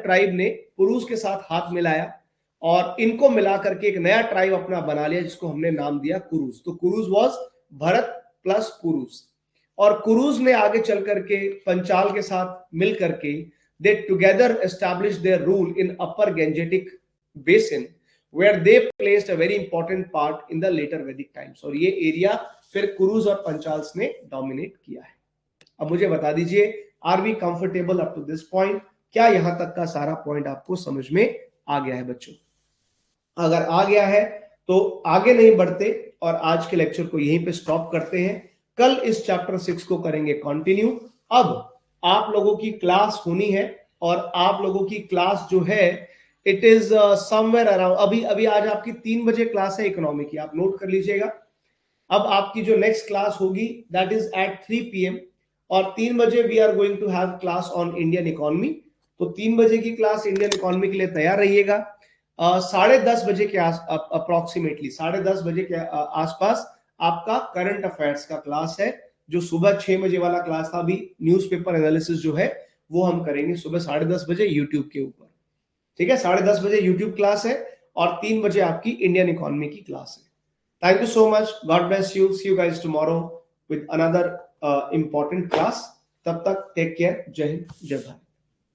ट्राइब ने पुरुष के साथ हाथ मिलाया और इनको मिला करके एक नया ट्राइब अपना बना लिया, जिसको हमने नाम दिया कुरुज। तो कुरुज वॉज भरत प्लस पुरुष। और कुरुज ने आगे चल करके पंचाल के साथ मिल करके दे together establish there rule in upper Gangetic basin, where they placed a very important part in the later Vedic times। और ये एरिया फिर कुरुज और पंचाल्स ने डोमिनेट किया है। अब मुझे बता दीजिए, are we comfortable up to this point? क्या यहां तक का सारा पॉइंट आपको समझ में आ गया है बच्चों? अगर आ गया है तो आगे नहीं बढ़ते और आज के लेक्चर को यहीं पे स्टॉप करते हैं। कल इस चैप्टर 6 को करेंगे कंटिन्यू। अब आप लोगों की क्लास होनी है और आप लोगों की क्लास जो है इट इज समवेयर अराउंड, अभी आज आपकी 3 बजे क्लास है इकोनॉमी की, आप नोट कर लीजिएगा। अब आपकी जो नेक्स्ट क्लास होगी दैट इज एट 3 PM और 3 बजे we are going to have class on Indian economy. तो 3 बजे की क्लास इंडियन इकोनॉमी के लिए तैयार रहिएगा। 10:30 बजे के अप्रोक्सीमेटली 10:30 बजे के आसपास आपका करंट अफेयर्स का क्लास है। जो सुबह 6 बजे वाला क्लास था, अभी न्यूज़पेपर एनालिसिस जो है वो हम करेंगे सुबह 10:30 बजे यूट्यूब के ऊपर। ठीक है, 10:30 बजे यूट्यूब क्लास है और 3 बजे आपकी इंडियन इकोनॉमी की क्लास है। Thank you so much. God bless you. See you guys tomorrow with another important class. तब तक take care. जय हिंद, जय भारत.